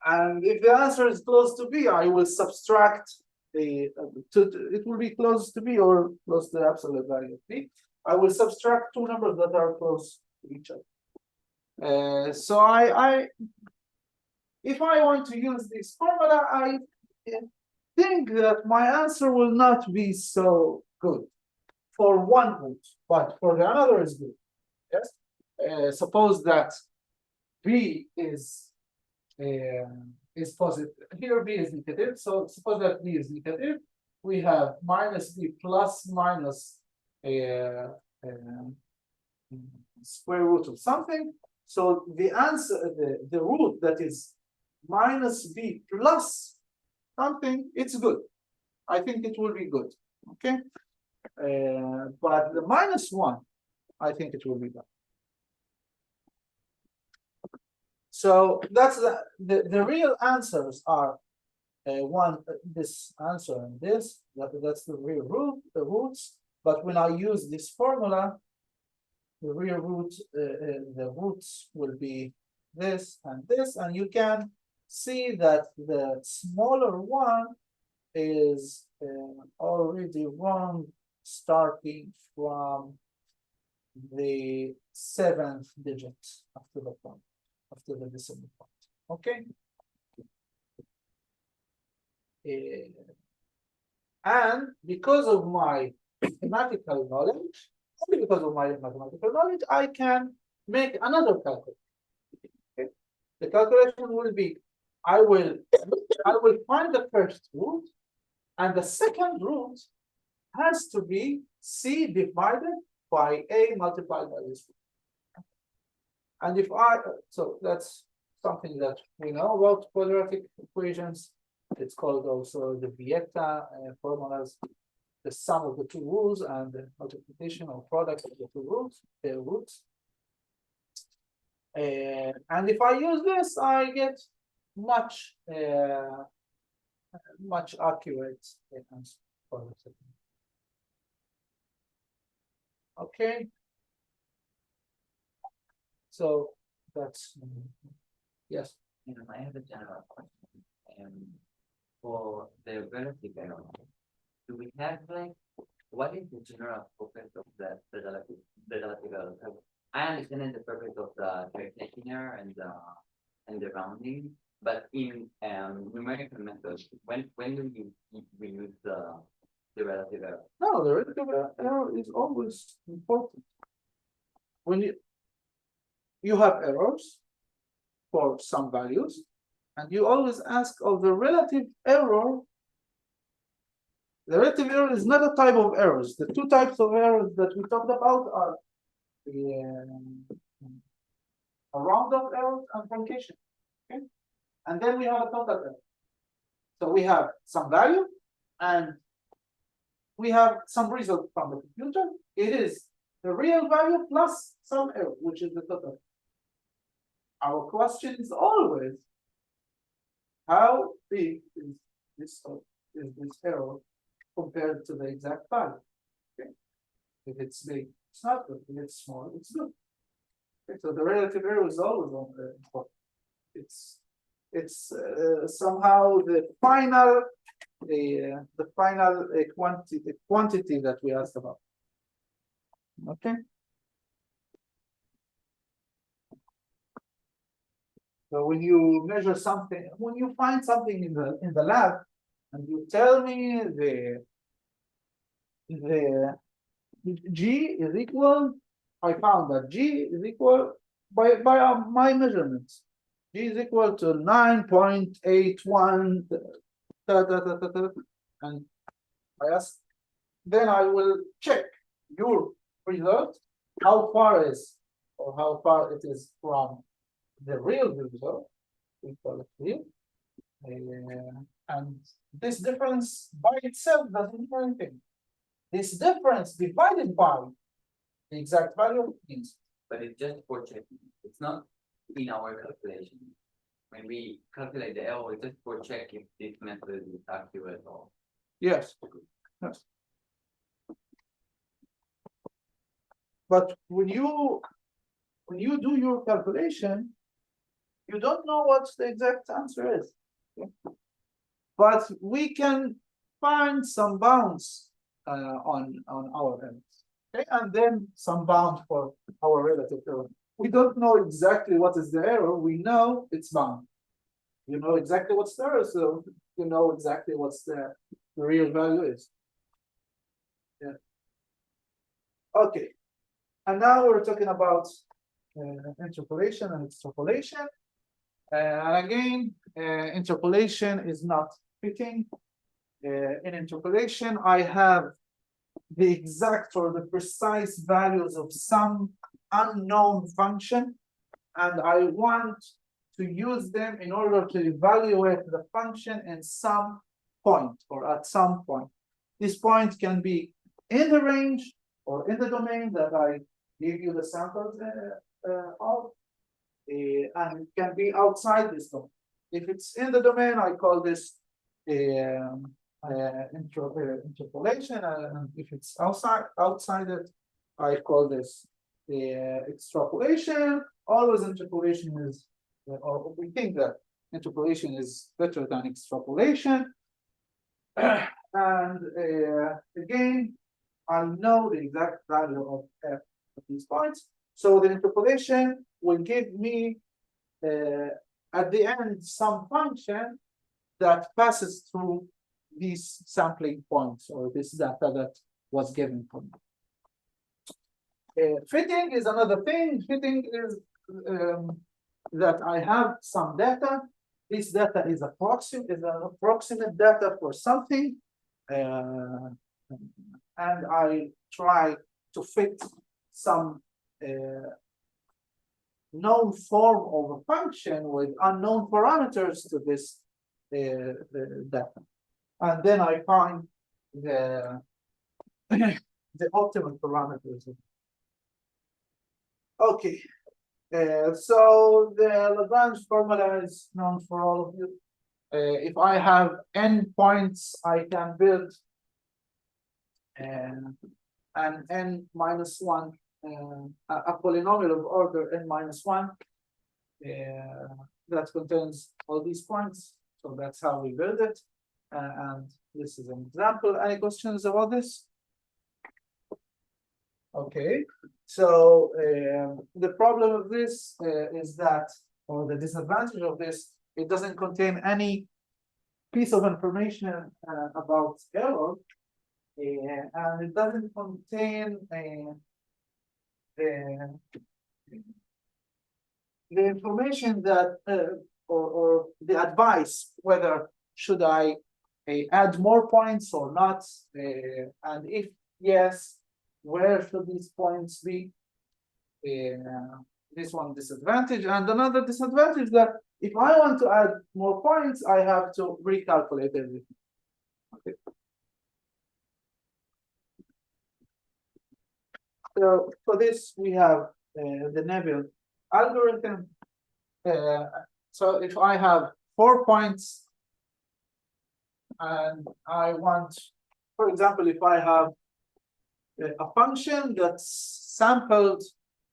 And if the answer is close to B, I will subtract it will be close to B or close to the absolute value of B. I will subtract two numbers that are close to each other. So if I want to use this formula, I think that my answer will not be so good for one root, but for the another is good. Yes. Suppose that b is positive. Here b is negative. So suppose that b is negative. We have minus b plus minus square root of something. So the answer, the root that is minus b plus something, it's good. I think it will be good. Okay. But the minus one, I think it will be bad. So that's the real answers are this answer and this, that's the real root, the roots. But when I use this formula, the real root, the roots will be this, and you can see that the smaller one is already wrong starting from the 7th digit after the point, after the decimal point. Okay. And because of my mathematical knowledge, only because of my mathematical knowledge, I can make another calculation. Okay. The calculation will be, I will find the first root, and the second root has to be C divided by A multiplied by this. And if so that's something that we know about quadratic equations. It's called also the Vieta formulas, the sum of the two rules and the multiplication or product of the two roots, their roots. And if I use this, I get much accurate answer for this. Okay. So that's yes. I have a general question. For the relative error, do we have like what is the general purpose of the relative error? So I understand the purpose of the recognition error and the rounding, but in numerical methods, when do we use the relative error? No, the relative error is always important. When you have errors for some values, and you always ask of the relative error. The relative error is not a type of errors. The two types of errors that we talked about are a round-off error and truncation. Okay, and then we have a total error. So we have some value, and we have some result from the computer. It is the real value plus some error, which is the total. Our question is always, how big is this error compared to the exact value? Okay. If it's big, it's not good. If it's small, it's good. Okay. So the relative error is always important. It's somehow the final quantity that we asked about. Okay. So when you measure something, when you find something in the lab, and you tell me the G is equal, I found that G is equal by my measurements. G is equal to 9.81, and I ask, then I will check your result, how far it is from the real result, we call it real, and this difference by itself doesn't mean anything. This difference divided by the exact value means. But it's just for checking. It's not in our calculation. When we calculate the error, it's just for check if this method is accurate or. Yes. Yes. But when you do your calculation, you don't know what the exact answer is. Okay? But we can find some bounds on our ends. Okay, and then some bound for our relative error. We don't know exactly what is the error. We know it's bound. You know exactly what's the error, so you know exactly what's the real value is. Yeah. Okay. And now we're talking about interpolation and extrapolation. And again, interpolation is not fitting. In interpolation, I have the exact or the precise values of some unknown function, and I want to use them in order to evaluate the function in some point or at some point. This point can be in the range or in the domain that I give you the samples of, and it can be outside this domain. If it's in the domain, I call this interpolation, and if it's outside it, I call this extrapolation. Always interpolation is, or we think that interpolation is better than extrapolation. And again, I know the exact value of f of these points. So the interpolation will give me at the end some function that passes through these sampling points or this data that was given for me. Fitting is another thing. Fitting is that I have some data. This data is an approximate data for something, and I try to fit some known form of a function with unknown parameters to this data, and then I find the the optimal parameters. Okay, so the Lagrange formula is known for all of you. If I have n points, I can build an n minus one, a polynomial of order n minus one that contains all these points. So that's how we build it. And this is an example. Any questions about this? Okay, so the problem of this is that, or the disadvantage of this, it doesn't contain any piece of information about error, and it doesn't contain the information that, or the advice whether should I add more points or not, and if yes, where should these points be? This one disadvantage, and another disadvantage that if I want to add more points, I have to recalculate everything. Okay. So for this, we have the Neville algorithm. So if I have 4 points, and I want, for example, if I have a function that's sampled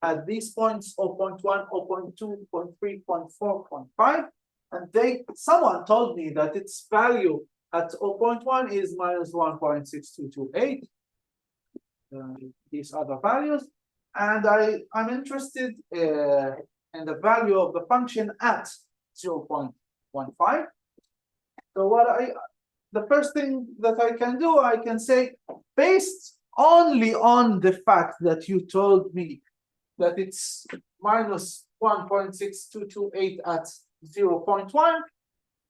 at these points 0.1, 0.2, 0.3, 0.4, 0.5, and someone told me that its value at 0.1 is minus 1.6228. These other values, and I'm interested in the value of the function at 0.15. So the first thing that I can do, I can say, based only on the fact that you told me that it's minus 1.6228 at 0.1,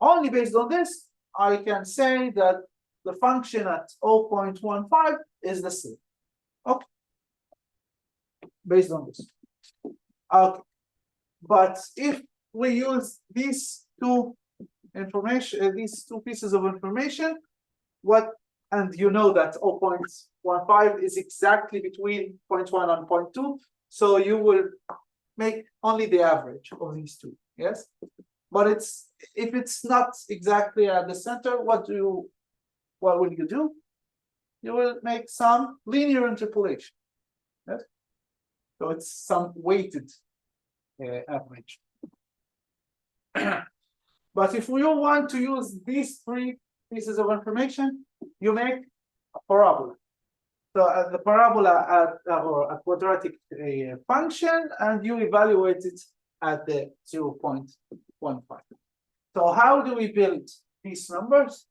only based on this, I can say that the function at 0.15 is the same. Okay, based on this. Okay, but if we use these two these two pieces of information, and you know that 0.15 is exactly between 0.1 and 0.2, so you will make only the average of these two. Yes, but if it's not exactly at the center, what will you do? You will make some linear interpolation. Yes? So it's some weighted average. But if you want to use these three pieces of information, you make a parabola. So the parabola or a quadratic function, and you evaluate it at the 0.15. So how do we build these numbers?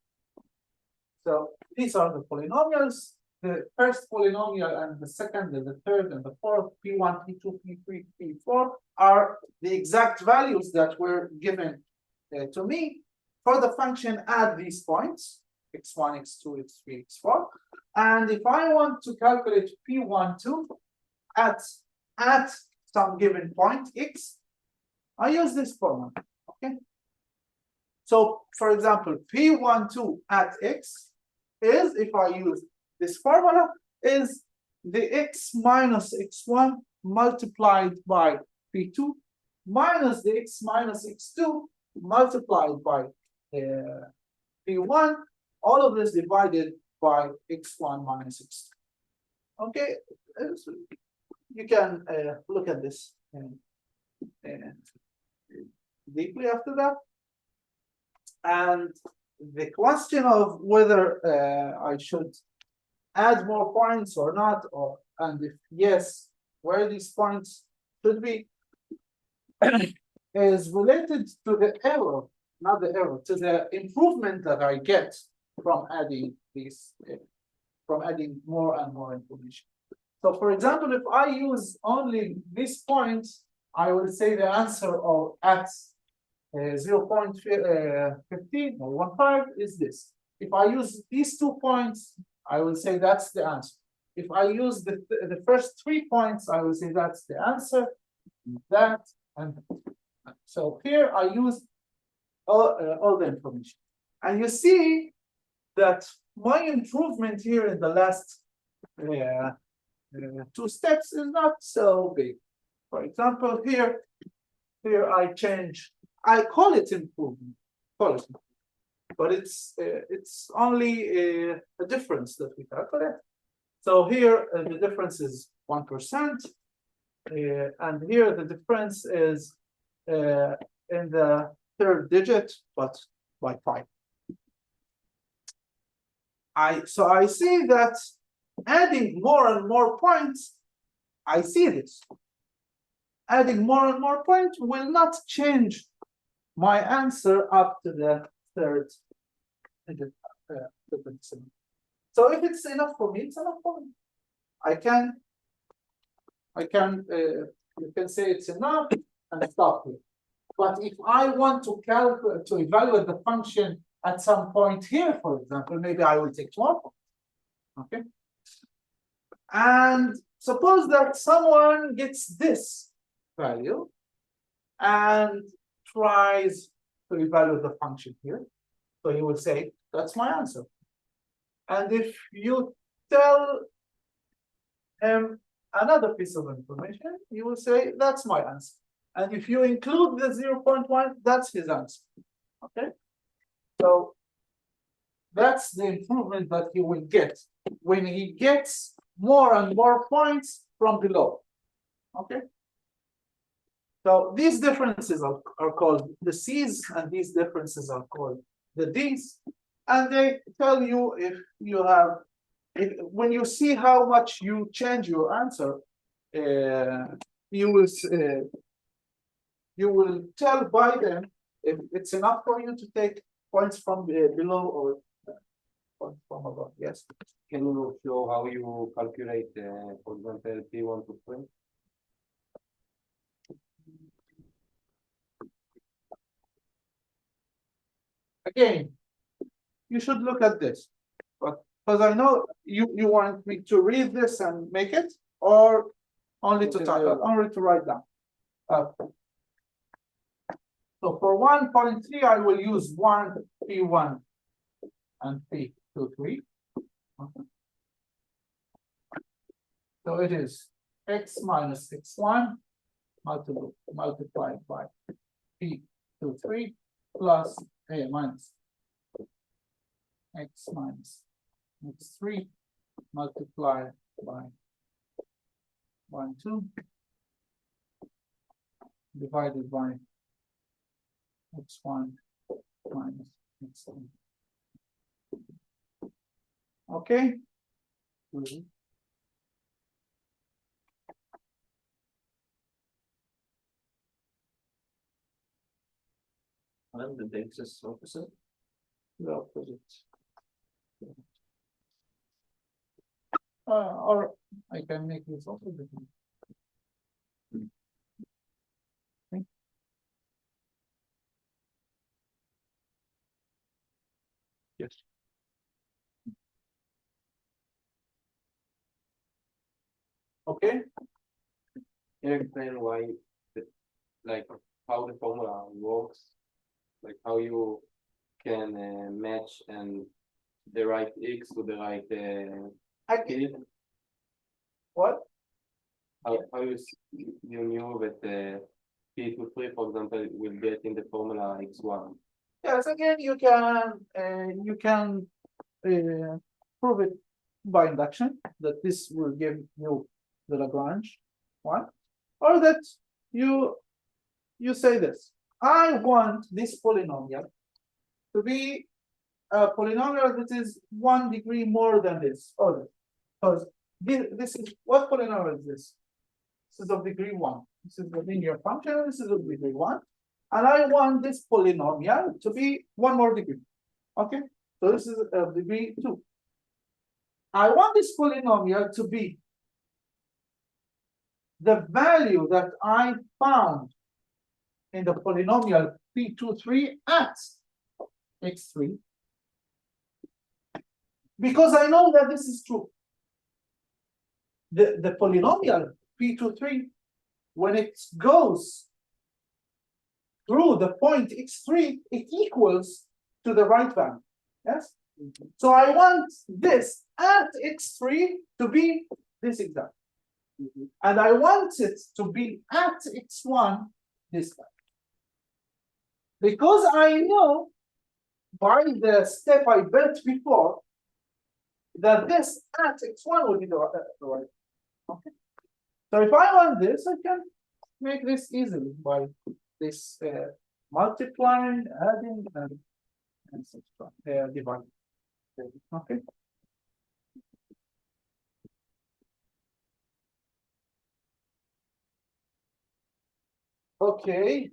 So these are the polynomials. The first polynomial and the second and the third and the fourth, P1, P2, P3, P4 are the exact values that were given to me for the function at these points, x1, x2, x3, x4. And if I want to calculate P12 at some given point x, I use this formula. Okay. So for example, P12 at x is, if I use this formula, is the x minus x1 multiplied by P2 minus the x minus x2 multiplied by P1, all of this divided by x1 minus x2. Okay, so you can look at this deeply after that. And the question of whether I should add more points or not, or and if yes, where these points should be, is related to the error, not the error, to the improvement that I get from adding these, from adding more and more information. So for example, if I use only this point, I will say the answer of at 0.15 or 15 is this. If I use these 2 points, I will say that's the answer. If I use the first 3 points, I will say that's the answer, that, and so here I use all the information. And you see that my improvement here in the last 2 steps is not so big. For example, here I change, I call it improvement, but it's only a difference that we calculate. So here the difference is 1%, and here the difference is in the 3rd digit, but by 5. So I see that adding more and more points, I see this. Adding more and more points will not change my answer up to the 3rd digit. So if it's enough for me, it's enough for me. You can say it's enough and stop here. But if I want to calculate, to evaluate the function at some point here, for example, maybe I will take more points. Okay. And suppose that someone gets this value and tries to evaluate the function here. So you will say, that's my answer. And if you tell him another piece of information, you will say, that's my answer. And if you include the 0.1, that's his answer. Okay. So that's the improvement that he will get when he gets more and more points from below. Okay. So these differences are called the C's, and these differences are called the D's. And they tell you if you have, when you see how much you change your answer, you will tell by them if it's enough for you to take points from below or points from above. Yes. Can you show how you calculate, for example, P1 to 3? Again, you should look at this, but because I know you want me to read this and make it, or only to type, only to write down. So for 1.3, I will use 1 P1 and P23. Okay. So it is x minus x1 multiplied by P23 plus a minus x minus x3 multiplied by 1, 2 divided by x1 minus x2. Okay. And the x is opposite. The opposite. Or I can make this opposite. Okay. Yes. Okay. Can you explain why, like, how the formula works? Like, how you can match and the right x to the right Okay. field? What? How you knew that P23, for example, will get in the formula x1? Yes, again, you can prove it by induction that this will give you the Lagrange one, or that you say this. I want this polynomial to be a polynomial that is 1 degree more than this, or Because this is what polynomial is this? This is of degree 1. This is the linear function, this is of degree 1. And I want this polynomial to be one more degree. Okay? So this is of degree 2. I want this polynomial to be the value that I found in the polynomial P23 at x3, because I know that this is true. The polynomial P23, when it goes through the point x3, it equals to the right value. Yes? So I want this at x3 to be this exact. And I want it to be at x1 this value. Because I know by the step I built before that this at x1 will be the right. Okay. So if I want this, I can make this easily by this multiplying, adding, and dividing. Okay. Okay.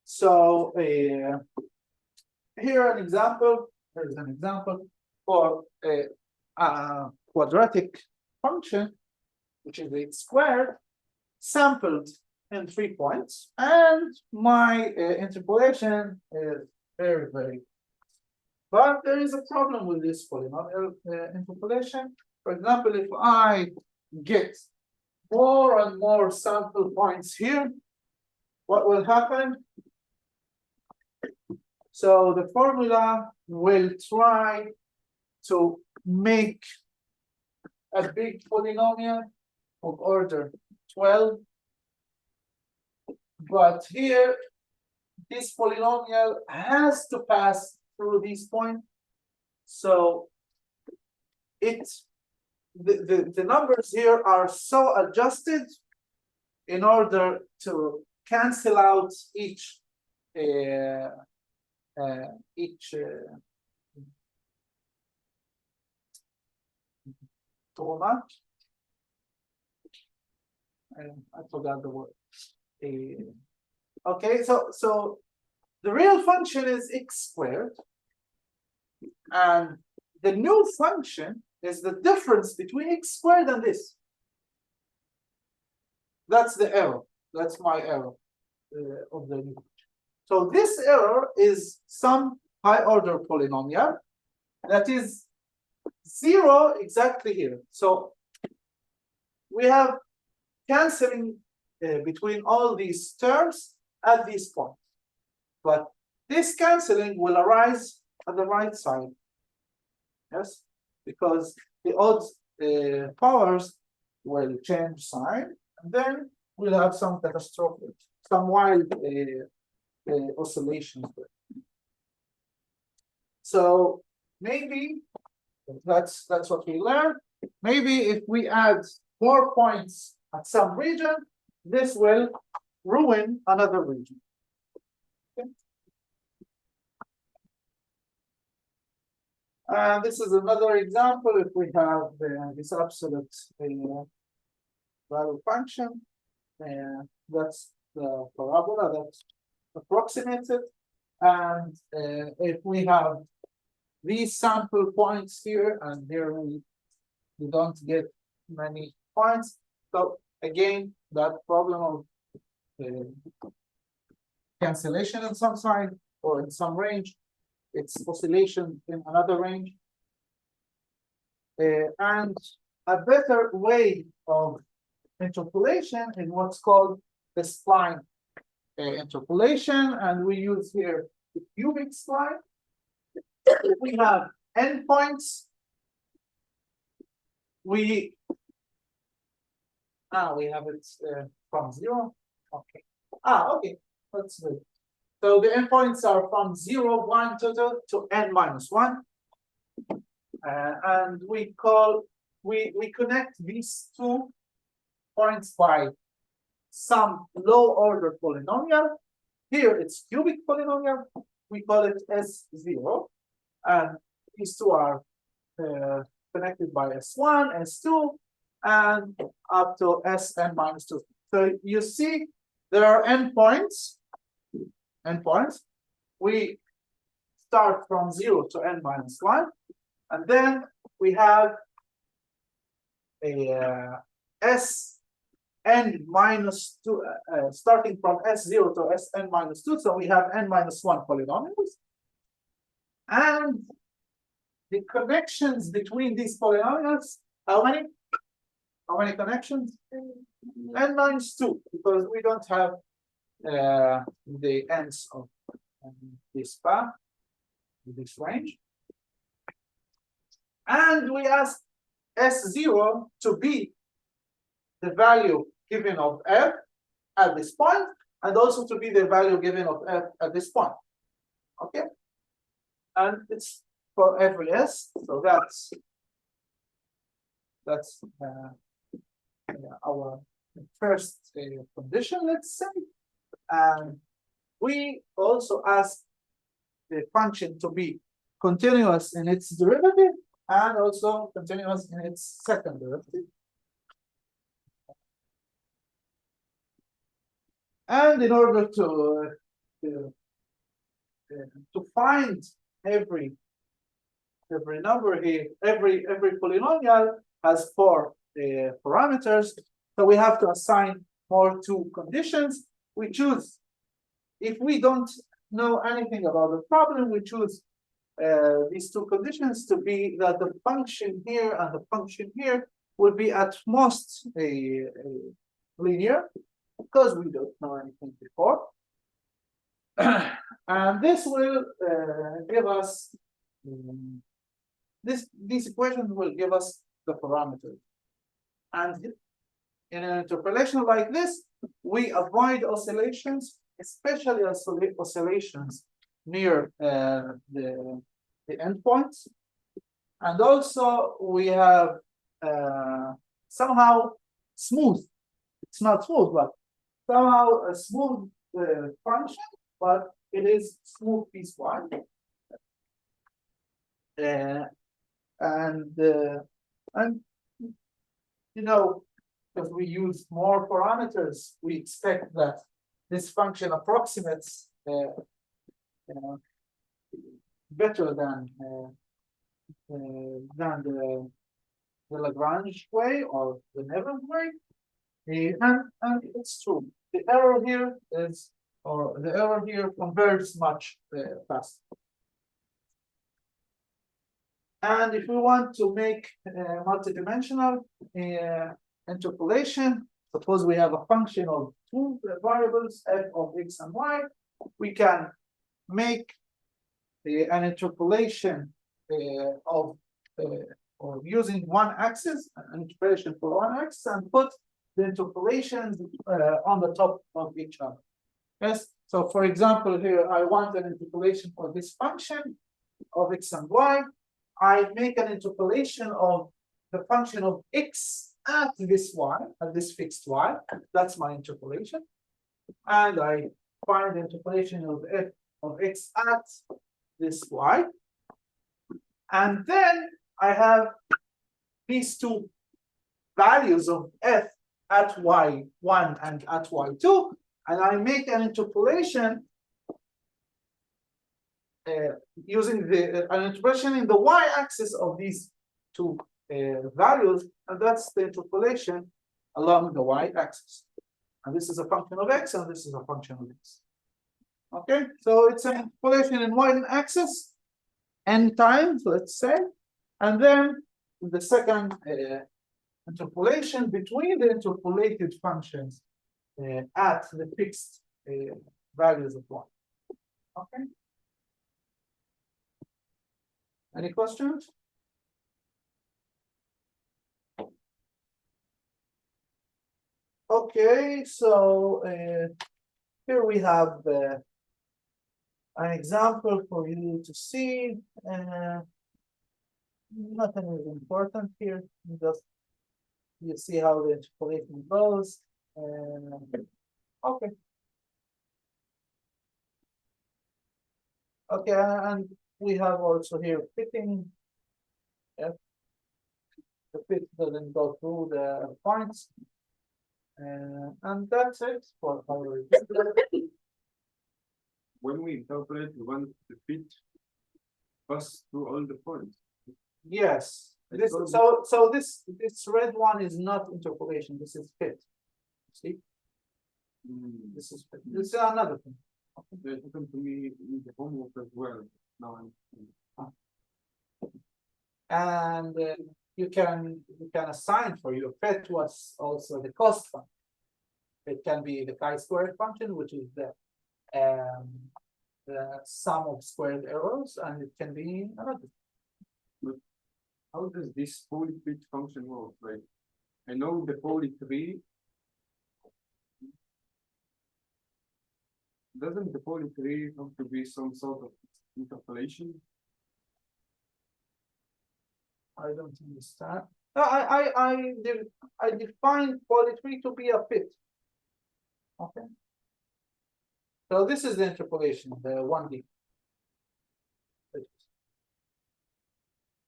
So here an example. Here's an example for a quadratic function, which is x squared, sampled in 3 points, and my interpolation is very, very. But there is a problem with this polynomial interpolation. For example, if I get more and more sample points here, what will happen? So the formula will try to make a big polynomial of order 12. But here, this polynomial has to pass through this point. So the numbers here are so adjusted in order to cancel out each comma. I forgot the word. Okay, so the real function is x squared, and the new function is the difference between x squared and this. That's the error. That's my error of the new. So this error is some high order polynomial that is 0 exactly here. So we have canceling between all these terms at this point. But this canceling will arise at the right side. Yes, because the odd powers will change sign, and then we'll have some catastrophic, some wild oscillations. So maybe that's what we learned. Maybe if we add more points at some region, this will ruin another region. Okay. And this is another example. If we have this absolute value function, that's the parabola that's approximated. And if we have these sample points here, and here we don't get many points. So again, that problem of cancellation in some side or in some range, it's oscillation in another range. And a better way of interpolation is what's called the spline interpolation, and we use here the cubic spline. We have endpoints. We have it from 0. Okay. Okay. That's good. So the endpoints are from 0, 1 to n minus 1. And we connect these 2 points by some low order polynomial. Here it's cubic polynomial. We call it S0. And these 2 are connected by S1, S2, and up to Sn minus 2. So you see there are endpoints. We start from 0 to n minus 1, and then we have a Sn minus 2, starting from S0 to Sn minus 2, so we have n minus 1 polynomials. And the connections between these polynomials, how many? How many connections? N minus 2, because we don't have the ends of this path, this range. And we ask S0 to be the value given of f at this point, and also to be the value given of f at this point. Okay? And it's for every s, so that's our first condition, let's say. And we also ask the function to be continuous in its derivative and also continuous in its second derivative. And in order to find every number here, every polynomial has 4 parameters. So we have to assign more 2 conditions. We choose, if we don't know anything about the problem, we choose these 2 conditions to be that the function here and the function here will be at most linear, because we don't know anything before. And this will give us these equations will give us the parameters. And in an interpolation like this, we avoid oscillations, especially oscillations near the endpoints. And also we have somehow smooth. It's not smooth, but somehow a smooth function, but it is smooth piecewise. And you know, if we use more parameters, we expect that this function approximates better than the Lagrange way or the Neville way. And it's true. The error here is, or the error here converges much faster. And if we want to make multidimensional interpolation, suppose we have a function of 2 variables, f of x and y, we can make an interpolation of or using one axis, an interpolation for one axis, and put the interpolations on the top of each other. Yes. So for example, here I want an interpolation for this function of x and y. I make an interpolation of the function of x at this y, at this fixed y. That's my interpolation. And I find the interpolation of f of x at this y. And then I have these 2 values of f at y1 and at y2, and I make an interpolation using an interpolation in the y-axis of these 2 values, and that's the interpolation along the y-axis. And this is a function of x, and this is a function of x. Okay, so it's an interpolation in y-axis n times, let's say, and then the second interpolation between the interpolated functions at the fixed values of y. Okay. Any questions? Okay, so here we have an example for you to see. Nothing is important here. Just you see how the interpolation goes. Okay. Okay, and we have also here fitting. Yeah. the fit doesn't go through the points. And that's it for our. When we interpret, we want the fit pass through all the points. Yes, this, so this red one is not interpolation, this is fit. See, this is fit. This is another thing. That happened to me in the homework as well. Now And you can assign for your fit was also the cost function. It can be the chi-squared function, which is the sum of squared errors, and it can be another. how does this poly fit function work? Like, I know the poly tree. Doesn't the poly tree have to be some sort of interpolation? I don't understand. No, I define polytree to be a fit. Okay. So this is the interpolation, the 1D.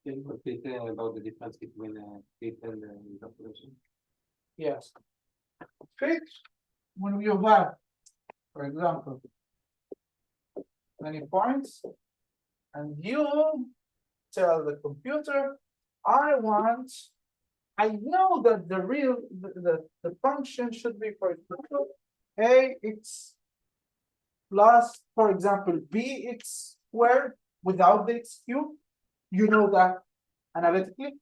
Can you repeat about the difference between fit and interpolation? Yes. Fit, when you have, for example, many points, and you tell the computer, I know that the function should be, for example, ax plus, for example, bx squared without the x cubed. You know that analytically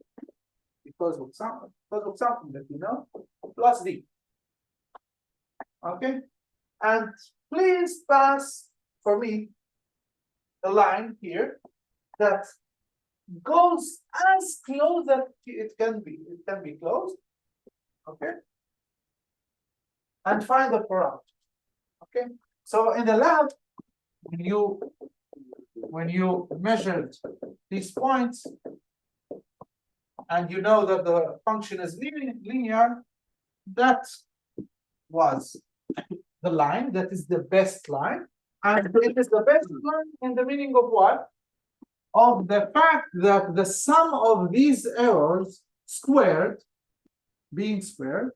because of something that you know, plus d. Okay, and please pass for me a line here that goes as close as it can be. It can be close. Okay, and find the parameter. Okay, so in the lab, when you measured these points, and you know that the function is linear, that was the line that is the best line, and it is the best line in the meaning of what? Of the fact that the sum of these errors squared, being squared,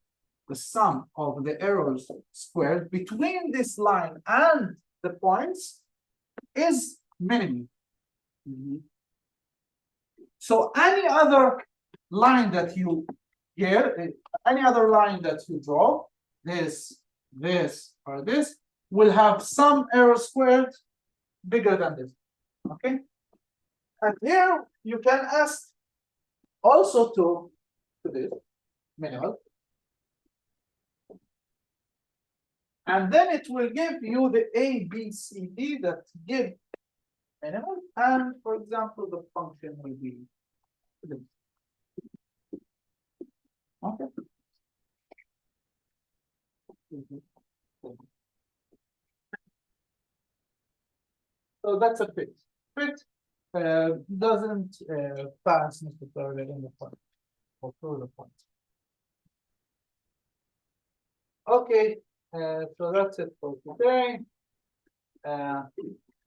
the sum of the errors squared between this line and the points is minimum. So any other line that you get, any other line that you draw, this, or this, will have some error squared bigger than this. Okay. And here you can ask also to this minimal. And then it will give you the A, B, C, D that give minimal. And for example, the function will be this. Okay. So that's a fit. Fit doesn't pass necessarily in the point or through the point. Okay, so that's it for today.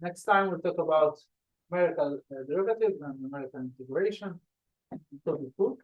Next time we'll talk about numerical derivatives and numerical integration. So cool.